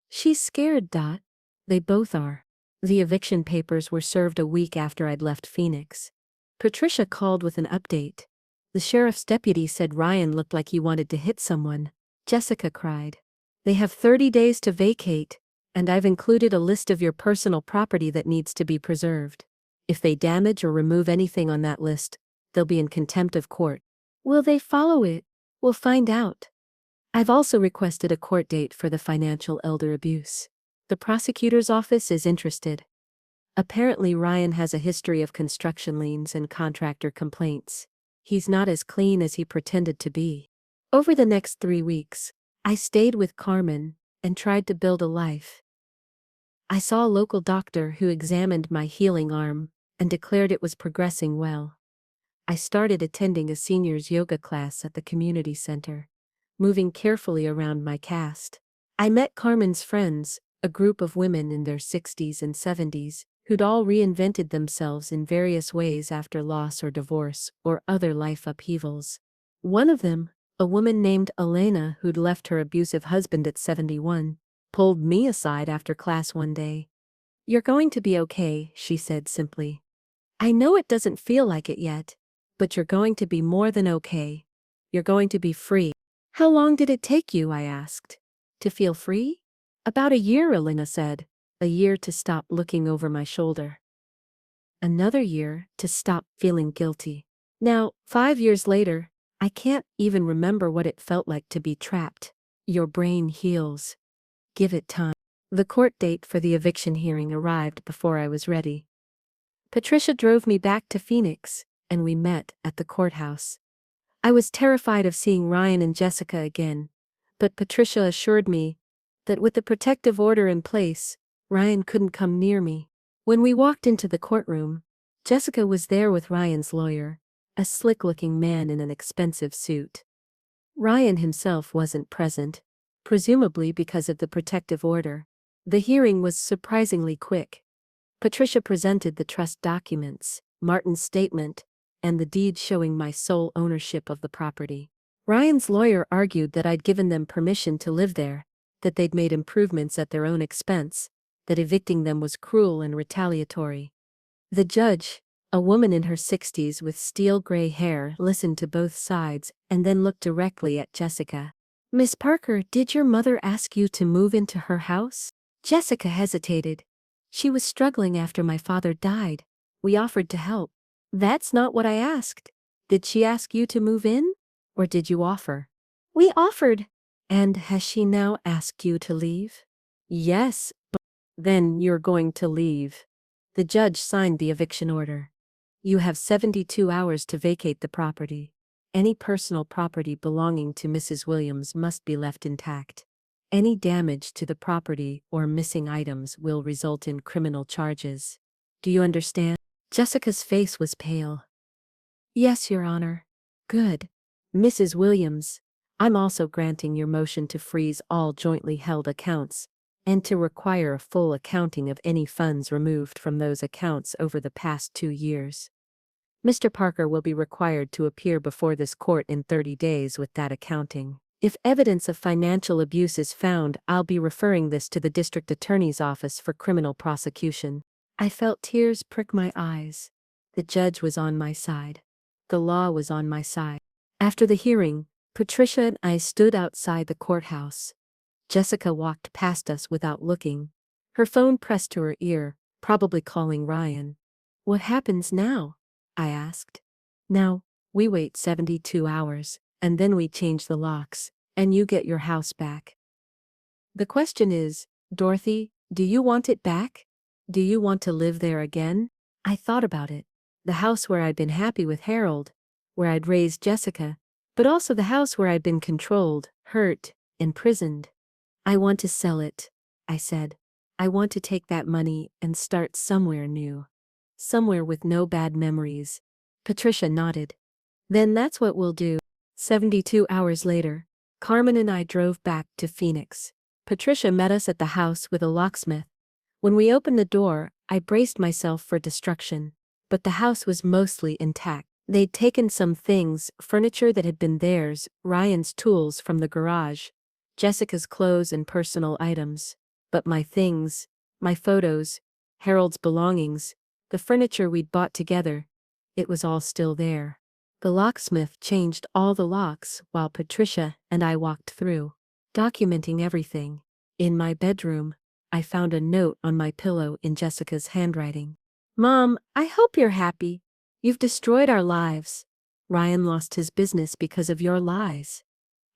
S1: She's scared, Dot. They both are. The eviction papers were served a week after I'd left Phoenix. Patricia called with an update. The sheriff's deputy said Ryan looked like he wanted to hit someone. Jessica cried. They have 30 days to vacate, and I've included a list of your personal property that needs to be preserved. If they damage or remove anything on that list, they'll be in contempt of court. Will they follow it? We'll find out. I've also requested a court date for the financial elder abuse. The prosecutor's office is interested. Apparently Ryan has a history of construction liens and contractor complaints. He's not as clean as he pretended to be. Over the next 3 weeks, I stayed with Carmen and tried to build a life. I saw a local doctor who examined my healing arm and declared it was progressing well. I started attending a seniors yoga class at the community center, moving carefully around my cast. I met Carmen's friends, a group of women in their 60s and 70s, who'd all reinvented themselves in various ways after loss or divorce or other life upheavals. One of them, a woman named Elena who'd left her abusive husband at 71, pulled me aside after class one day. You're going to be okay, she said simply. I know it doesn't feel like it yet, but you're going to be more than okay. You're going to be free. How long did it take you, I asked, to feel free? About a year, Elena said. A year to stop looking over my shoulder. Another year to stop feeling guilty. Now, 5 years later, I can't even remember what it felt like to be trapped. Your brain heals. Give it time. The court date for the eviction hearing arrived before I was ready. Patricia drove me back to Phoenix, and we met at the courthouse. I was terrified of seeing Ryan and Jessica again, but Patricia assured me that with the protective order in place, Ryan couldn't come near me. When we walked into the courtroom, Jessica was there with Ryan's lawyer, a slick-looking man in an expensive suit. Ryan himself wasn't present, presumably because of the protective order. The hearing was surprisingly quick. Patricia presented the trust documents, Martin's statement, and the deed showing my sole ownership of the property. Ryan's lawyer argued that I'd given them permission to live there, that they'd made improvements at their own expense, that evicting them was cruel and retaliatory. The judge, a woman in her 60s with steel-gray hair, listened to both sides and then looked directly at Jessica. Miss Parker, did your mother ask you to move into her house? Jessica hesitated. She was struggling after my father died. We offered to help. That's not what I asked. Did she ask you to move in? Or did you offer? We offered. And has she now asked you to leave? Yes, but then you're going to leave. The judge signed the eviction order. You have 72 hours to vacate the property. Any personal property belonging to Mrs. Williams must be left intact. Any damage to the property or missing items will result in criminal charges. Do you understand? Jessica's face was pale. Yes, Your Honor. Good. Mrs. Williams, I'm also granting your motion to freeze all jointly held accounts and to require a full accounting of any funds removed from those accounts over the past 2 years. Mr. Parker will be required to appear before this court in 30 days with that accounting. If evidence of financial abuse is found, I'll be referring this to the district attorney's office for criminal prosecution. I felt tears prick my eyes. The judge was on my side. The law was on my side. After the hearing, Patricia and I stood outside the courthouse. Jessica walked past us without looking. Her phone pressed to her ear, probably calling Ryan. What happens now? I asked. Now, we wait 72 hours, and then we change the locks, and you get your house back. The question is, Dorothy, do you want it back? Do you want to live there again? I thought about it. The house where I'd been happy with Harold, where I'd raised Jessica, but also the house where I'd been controlled, hurt, imprisoned. I want to sell it, I said. I want to take that money and start somewhere new. Somewhere with no bad memories. Patricia nodded. Then that's what we'll do. 72 hours later, Carmen and I drove back to Phoenix. Patricia met us at the house with a locksmith. When we opened the door, I braced myself for destruction. But the house was mostly intact. They'd taken some things, furniture that had been theirs, Ryan's tools from the garage, Jessica's clothes and personal items. But my things, my photos, Harold's belongings, the furniture we'd bought together, it was all still there. The locksmith changed all the locks while Patricia and I walked through, documenting everything. In my bedroom, I found a note on my pillow in Jessica's handwriting. Mom, I hope you're happy. You've destroyed our lives. Ryan lost his business because of your lies.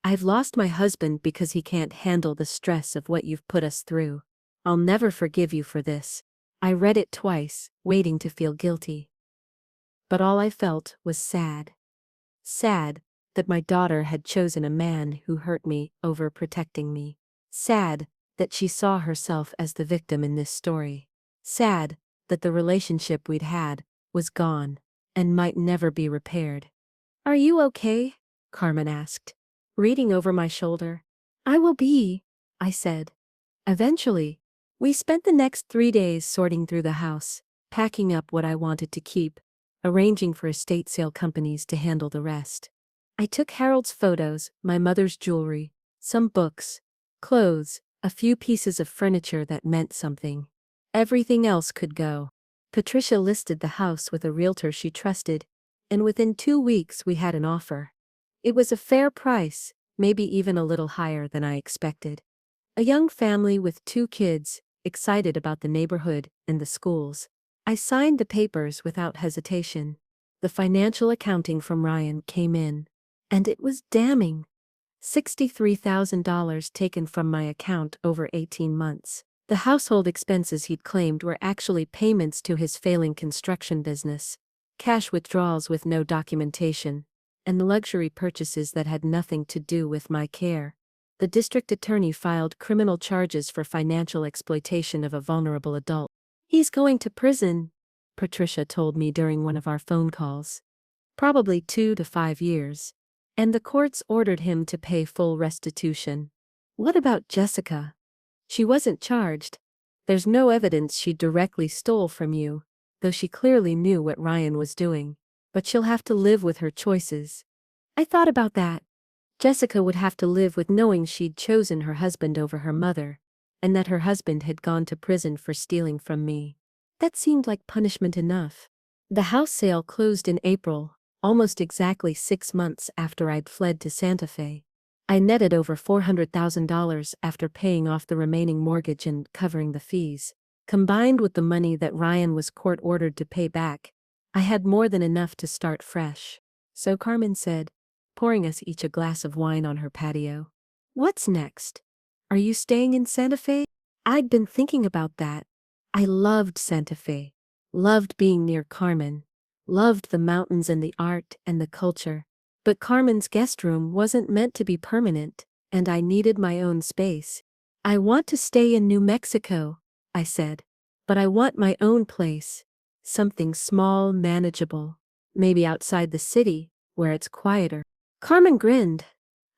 S1: I've lost my husband because he can't handle the stress of what you've put us through. I'll never forgive you for this. I read it twice, waiting to feel guilty. But all I felt was sad. Sad that my daughter had chosen a man who hurt me over protecting me. Sad that she saw herself as the victim in this story. Sad that the relationship we'd had was gone and might never be repaired. Are you okay? Carmen asked, reading over my shoulder. I will be, I said. Eventually, we spent the next 3 days sorting through the house, packing up what I wanted to keep, arranging for estate sale companies to handle the rest. I took Harold's photos, my mother's jewelry, some books, clothes, a few pieces of furniture that meant something. Everything else could go. Patricia listed the house with a realtor she trusted, and within 2 weeks we had an offer. It was a fair price, maybe even a little higher than I expected. A young family with 2 kids, excited about the neighborhood and the schools. I signed the papers without hesitation. The financial accounting from Ryan came in, and it was damning. $63,000 taken from my account over 18 months. The household expenses he'd claimed were actually payments to his failing construction business, cash withdrawals with no documentation, and luxury purchases that had nothing to do with my care. The district attorney filed criminal charges for financial exploitation of a vulnerable adult. He's going to prison, Patricia told me during one of our phone calls. Probably 2 to 5 years. And the courts ordered him to pay full restitution. What about Jessica? She wasn't charged. There's no evidence she directly stole from you, though she clearly knew what Ryan was doing. But she'll have to live with her choices. I thought about that. Jessica would have to live with knowing she'd chosen her husband over her mother, and that her husband had gone to prison for stealing from me. That seemed like punishment enough. The house sale closed in April, almost exactly 6 months after I'd fled to Santa Fe. I netted over $400,000 after paying off the remaining mortgage and covering the fees. Combined with the money that Ryan was court-ordered to pay back, I had more than enough to start fresh. So Carmen said, pouring us each a glass of wine on her patio. What's next? Are you staying in Santa Fe? I'd been thinking about that. I loved Santa Fe. Loved being near Carmen. Loved the mountains and the art and the culture. But Carmen's guest room wasn't meant to be permanent, and I needed my own space. I want to stay in New Mexico, I said. But I want my own place. Something small, manageable. Maybe outside the city, where it's quieter. Carmen grinned.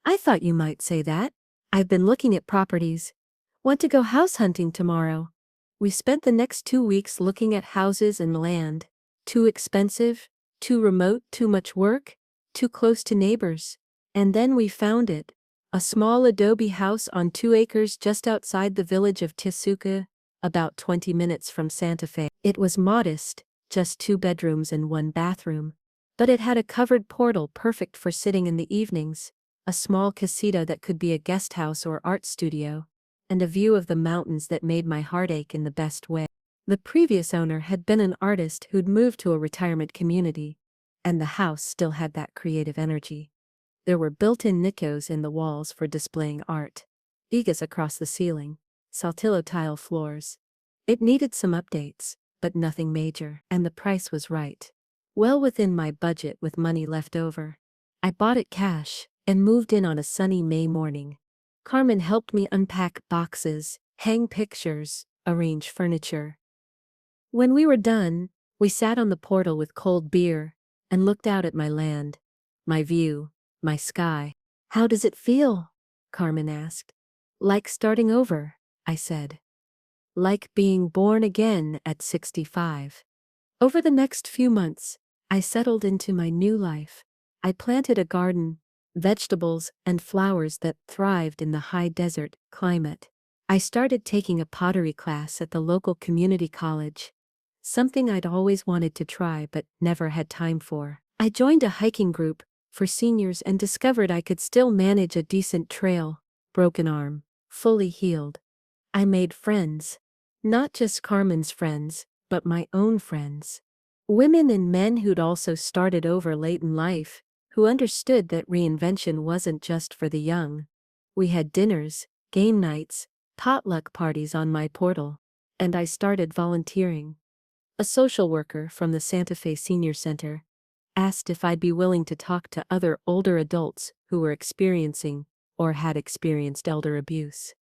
S1: I thought you might say that. I've been looking at properties. Want to go house hunting tomorrow. We spent the next 2 weeks looking at houses and land. Too expensive, Too remote, too much work, too close to neighbors. And then we found it. A small adobe house on 2 acres just outside the village of Tesuka, about 20 minutes from Santa Fe. It was modest, just 2 bedrooms and 1 bathroom. But it had a covered portal perfect for sitting in the evenings, a small casita that could be a guest house or art studio, and a view of the mountains that made my heart ache in the best way. The previous owner had been an artist who'd moved to a retirement community, and the house still had that creative energy. There were built-in nichos in the walls for displaying art, vigas across the ceiling, saltillo tile floors. It needed some updates, but nothing major, and the price was right. Well within my budget with money left over. I bought it cash and moved in on a sunny May morning. Carmen helped me unpack boxes, hang pictures, arrange furniture. When we were done, we sat on the portal with cold beer and looked out at my land, my view, my sky. How does it feel? Carmen asked. Like starting over, I said. Like being born again at 65. Over the next few months, I settled into my new life. I planted a garden, vegetables and flowers that thrived in the high desert climate. I started taking a pottery class at the local community college, something I'd always wanted to try but never had time for. I joined a hiking group for seniors and discovered I could still manage a decent trail, broken arm, fully healed. I made friends. Not just Carmen's friends, but my own friends. Women and men who'd also started over late in life, who understood that reinvention wasn't just for the young. We had dinners, game nights, potluck parties on my portal, and I started volunteering. A social worker from the Santa Fe Senior Center asked if I'd be willing to talk to other older adults who were experiencing or had experienced elder abuse.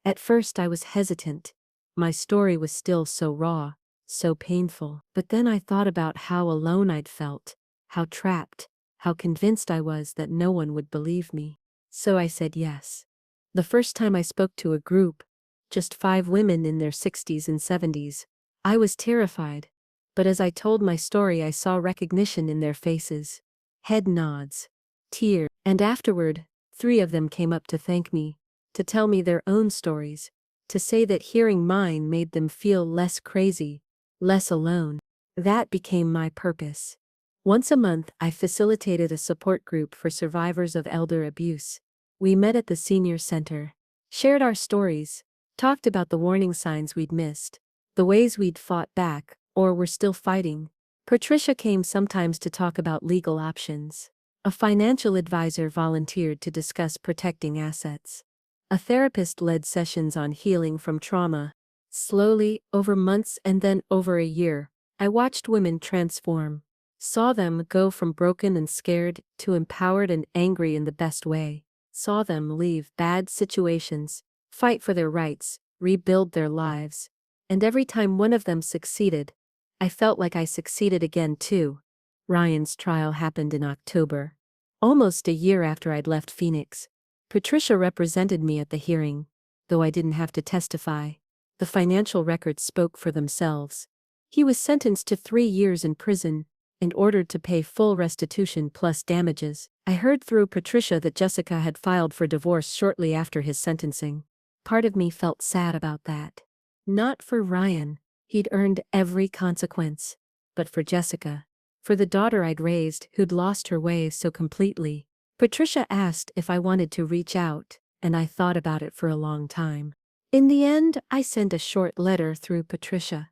S1: At first I was hesitant. My story was still so raw, so painful. But then I thought about how alone I'd felt, how trapped, how convinced I was that no one would believe me. So I said yes. The first time I spoke to a group, just 5 women in their 60s and 70s, I was terrified. But as I told my story, I saw recognition in their faces. Head nods, tears, and afterward, 3 of them came up to thank me, to tell me their own stories, to say that hearing mine made them feel less crazy, less alone. That became my purpose. Once a month, I facilitated a support group for survivors of elder abuse. We met at the senior center, shared our stories, talked about the warning signs we'd missed, the ways we'd fought back, or were still fighting. Patricia came sometimes to talk about legal options. A financial advisor volunteered to discuss protecting assets. A therapist led sessions on healing from trauma. Slowly, over months and then over a year, I watched women transform. Saw them go from broken and scared to empowered and angry in the best way. Saw them leave bad situations, fight for their rights, rebuild their lives. And every time one of them succeeded, I felt like I succeeded again too. Ryan's trial happened in October, almost a year after I'd left Phoenix. Patricia represented me at the hearing, though I didn't have to testify. The financial records spoke for themselves. He was sentenced to 3 years in prison and ordered to pay full restitution plus damages. I heard through Patricia that Jessica had filed for divorce shortly after his sentencing. Part of me felt sad about that. Not for Ryan. He'd earned every consequence. But for Jessica. For the daughter I'd raised who'd lost her way so completely. Patricia asked if I wanted to reach out, and I thought about it for a long time. In the end, I sent a short letter through Patricia.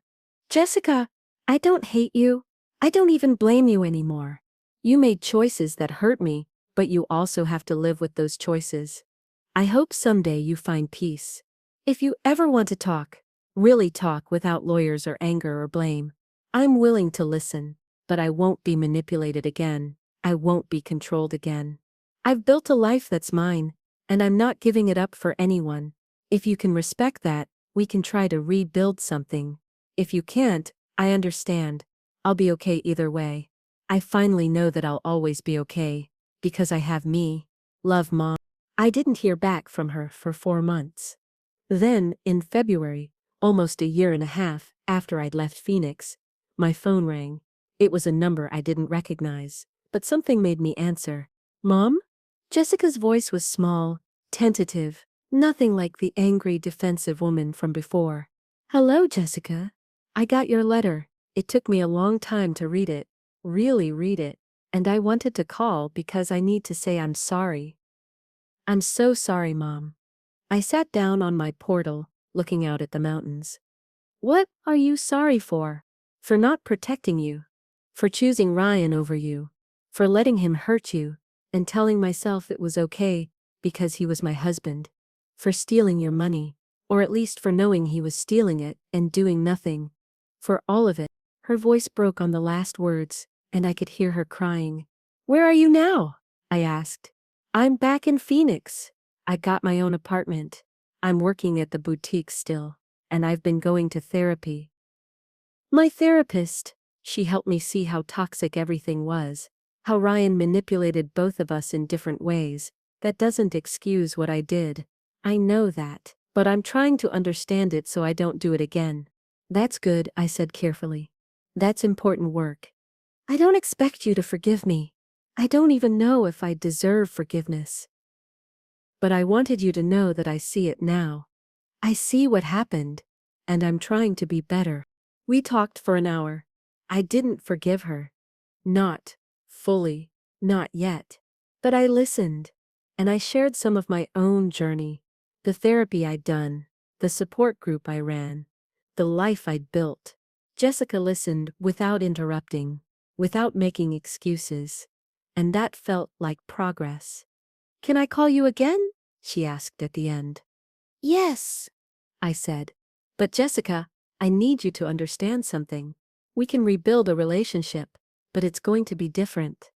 S1: Jessica, I don't hate you. I don't even blame you anymore. You made choices that hurt me, but you also have to live with those choices. I hope someday you find peace. If you ever want to talk, really talk without lawyers or anger or blame, I'm willing to listen, but I won't be manipulated again. I won't be controlled again. I've built a life that's mine, and I'm not giving it up for anyone. If you can respect that, we can try to rebuild something. If you can't, I understand. I'll be okay either way. I finally know that I'll always be okay, because I have me. Love, Mom. I didn't hear back from her for 4 months. Then, in February, almost a year and a half after I'd left Phoenix, my phone rang. It was a number I didn't recognize, but something made me answer. Mom? Jessica's voice was small, tentative, nothing like the angry, defensive woman from before. Hello, Jessica. I got your letter. It took me a long time to read it, really read it, and I wanted to call because I need to say I'm sorry. I'm so sorry, Mom. I sat down on my portal, looking out at the mountains. What are you sorry for? For not protecting you. For choosing Ryan over you. For letting him hurt you, and telling myself it was okay, because he was my husband. For stealing your money, or at least for knowing he was stealing it and doing nothing. For all of it. Her voice broke on the last words, and I could hear her crying. Where are you now? I asked. I'm back in Phoenix. I got my own apartment. I'm working at the boutique still, and I've been going to therapy. My therapist, she helped me see how toxic everything was, how Ryan manipulated both of us in different ways. That doesn't excuse what I did. I know that, but I'm trying to understand it so I don't do it again. That's good, I said carefully. That's important work. I don't expect you to forgive me. I don't even know if I deserve forgiveness. But I wanted you to know that I see it now. I see what happened, and I'm trying to be better. We talked for an hour. I didn't forgive her. Not fully, not yet. But I listened, and I shared some of my own journey, the therapy I'd done, the support group I ran, the life I'd built. Jessica listened without interrupting, without making excuses, and that felt like progress. Can I call you again? She asked at the end. Yes, I said. But Jessica, I need you to understand something. We can rebuild a relationship, but it's going to be different.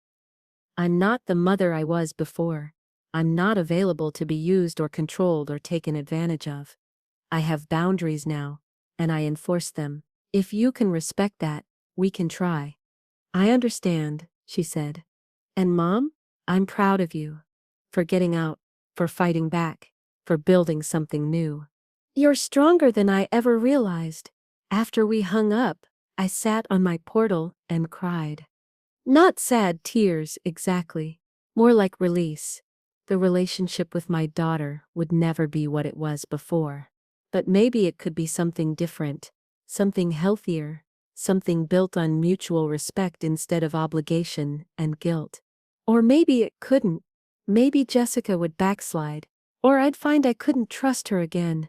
S1: I'm not the mother I was before. I'm not available to be used or controlled or taken advantage of. I have boundaries now, and I enforce them. If you can respect that, we can try. I understand, she said. And Mom, I'm proud of you. For getting out, for fighting back, for building something new. You're stronger than I ever realized. After we hung up, I sat on my portal and cried. Not sad tears, exactly. More like release. The relationship with my daughter would never be what it was before. But maybe it could be something different, something healthier, something built on mutual respect instead of obligation and guilt. Or maybe it couldn't. Maybe Jessica would backslide, or I'd find I couldn't trust her again.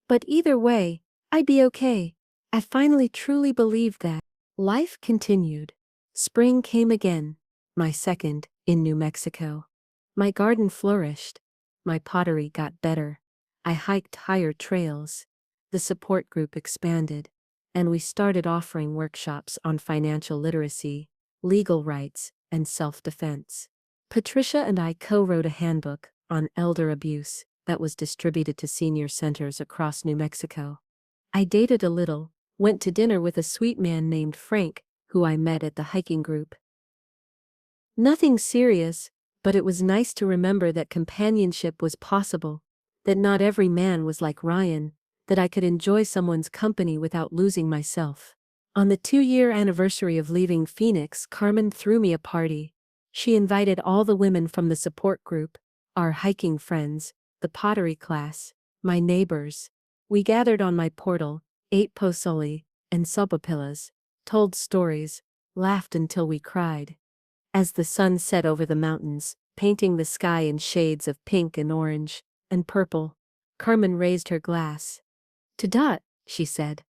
S1: But either way, I'd be okay. I finally truly believed that. Life continued. Spring came again, my second, in New Mexico. My garden flourished. My pottery got better. I hiked higher trails. The support group expanded. And we started offering workshops on financial literacy, legal rights, and self-defense. Patricia and I co-wrote a handbook on elder abuse that was distributed to senior centers across New Mexico. I dated a little, went to dinner with a sweet man named Frank, who I met at the hiking group. Nothing serious, but it was nice to remember that companionship was possible, that not every man was like Ryan, that I could enjoy someone's company without losing myself. On the 2-year anniversary of leaving Phoenix, Carmen threw me a party. She invited all the women from the support group, our hiking friends, the pottery class, my neighbors. We gathered on my portal, ate pozole and sopapillas, told stories, laughed until we cried. As the sun set over the mountains, painting the sky in shades of pink and orange and purple, Carmen raised her glass. To Dot, she said,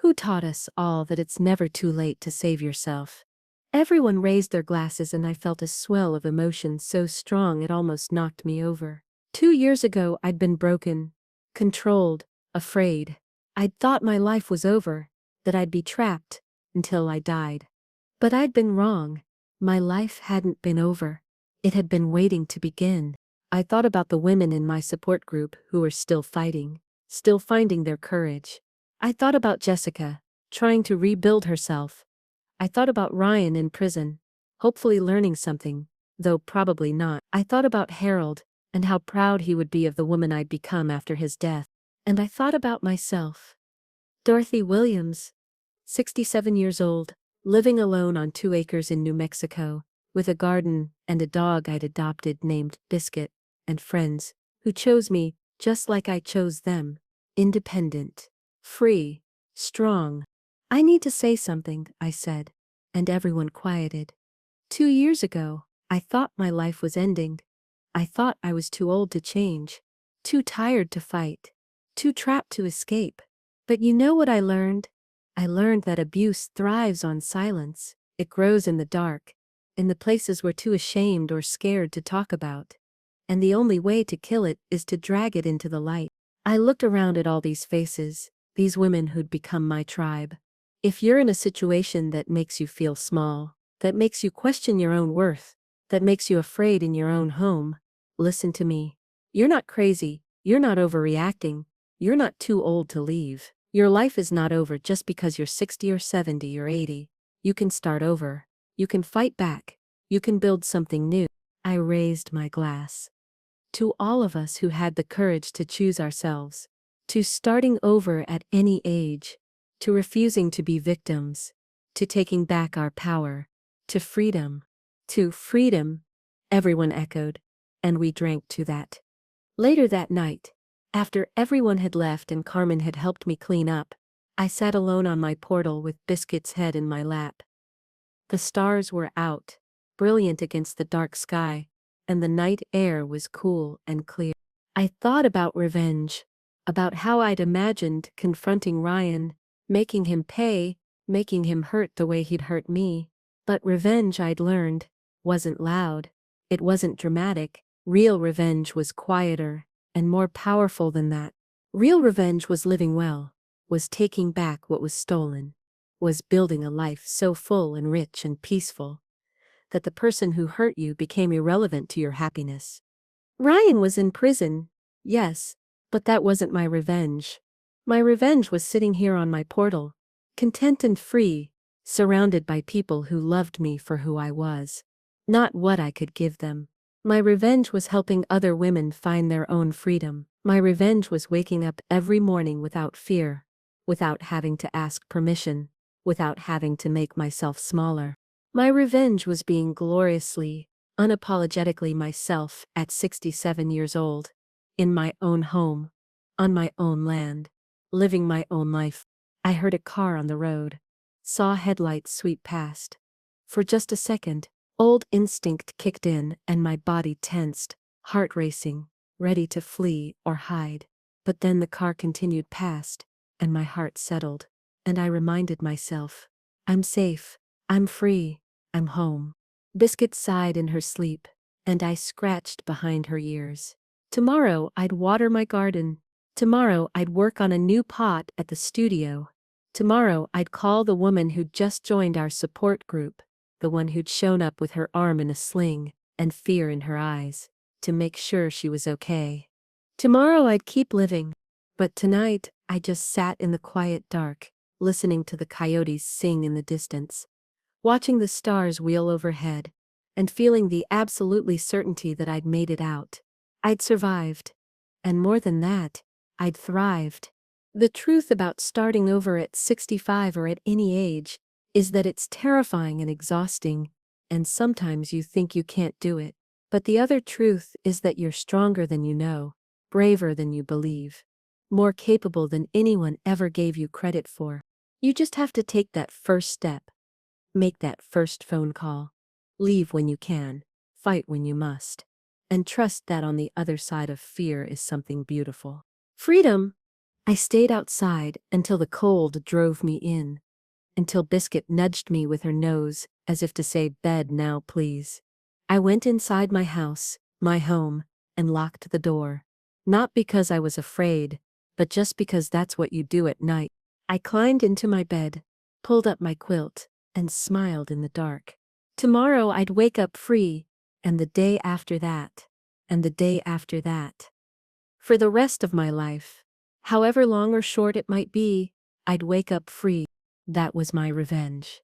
S1: who taught us all that it's never too late to save yourself. Everyone raised their glasses and I felt a swell of emotion so strong it almost knocked me over. 2 years ago I'd been broken, controlled, afraid. I'd thought my life was over, that I'd be trapped, until I died. But I'd been wrong. My life hadn't been over. It had been waiting to begin. I thought about the women in my support group who were still fighting, still finding their courage. I thought about Jessica, trying to rebuild herself. I thought about Ryan in prison, hopefully learning something, though probably not. I thought about Harold, and how proud he would be of the woman I'd become after his death. And I thought about myself. Dorothy Williams, 67 years old, living alone on 2 acres in New Mexico, with a garden and a dog I'd adopted named Biscuit, and friends who chose me just like I chose them, independent, free, strong. I need to say something, I said, and everyone quieted. 2 years ago, I thought my life was ending. I thought I was too old to change, too tired to fight, too trapped to escape. But you know what I learned? I learned that abuse thrives on silence. It grows in the dark, in the places we're too ashamed or scared to talk about. And the only way to kill it is to drag it into the light. I looked around at all these faces, these women who'd become my tribe. If you're in a situation that makes you feel small, that makes you question your own worth, that makes you afraid in your own home, listen to me. You're not crazy, you're not overreacting, you're not too old to leave. Your life is not over just because you're 60 or 70 or 80. You can start over. You can fight back. You can build something new. I raised my glass. To all of us who had the courage to choose ourselves, to starting over at any age, to refusing to be victims, to taking back our power, to freedom, everyone echoed, and we drank to that. Later that night, after everyone had left and Carmen had helped me clean up, I sat alone on my portal with Biscuit's head in my lap. The stars were out, brilliant against the dark sky, and the night air was cool and clear. I thought about revenge, about how I'd imagined confronting Ryan, making him pay, making him hurt the way he'd hurt me. But revenge, I'd learned, wasn't loud. It wasn't dramatic. Real revenge was quieter and more powerful than that. Real revenge was living well, was taking back what was stolen, was building a life so full and rich and peaceful that the person who hurt you became irrelevant to your happiness. Ryan was in prison, yes, but that wasn't my revenge. My revenge was sitting here on my portal, content and free, surrounded by people who loved me for who I was, not what I could give them. My revenge was helping other women find their own freedom. My revenge was waking up every morning without fear, without having to ask permission, without having to make myself smaller. My revenge was being gloriously, unapologetically myself at 67 years old, in my own home, on my own land, living my own life. I heard a car on the road, saw headlights sweep past. For just a second, old instinct kicked in and my body tensed, heart racing, ready to flee or hide. But then the car continued past, and my heart settled, and I reminded myself, I'm safe, I'm free, I'm home. Biscuit sighed in her sleep, and I scratched behind her ears. Tomorrow I'd water my garden. Tomorrow I'd work on a new pot at the studio. Tomorrow I'd call the woman who'd just joined our support group, the one who'd shown up with her arm in a sling and fear in her eyes, to make sure she was okay. Tomorrow I'd keep living, but tonight I just sat in the quiet dark, listening to the coyotes sing in the distance, watching the stars wheel overhead, and feeling the absolutely certainty that I'd made it out. I'd survived. And more than that, I'd thrived. The truth about starting over at 65 or at any age is that it's terrifying and exhausting, and sometimes you think you can't do it. But the other truth is that you're stronger than you know, braver than you believe, more capable than anyone ever gave you credit for. You just have to take that first step. Make that first phone call. Leave when you can, fight when you must, and trust that on the other side of fear is something beautiful. Freedom! I stayed outside until the cold drove me in, until Biscuit nudged me with her nose, as if to say, bed now, please. I went inside my house, my home, and locked the door. Not because I was afraid, but just because that's what you do at night. I climbed into my bed, pulled up my quilt, and smiled in the dark. Tomorrow I'd wake up free, and the day after that, and the day after that. For the rest of my life, however long or short it might be, I'd wake up free. That was my revenge.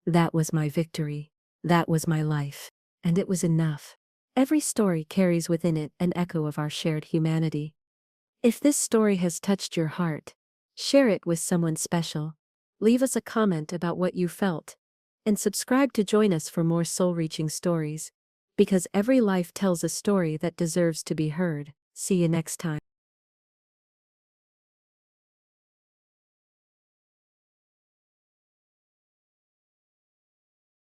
S1: That was my victory. That was my life. And it was enough. Every story carries within it an echo of our shared humanity. If this story has touched your heart, share it with someone special. Leave us a comment about what you felt. And subscribe to join us for more soul-reaching stories. Because every life tells a story that deserves to be heard. See you next time.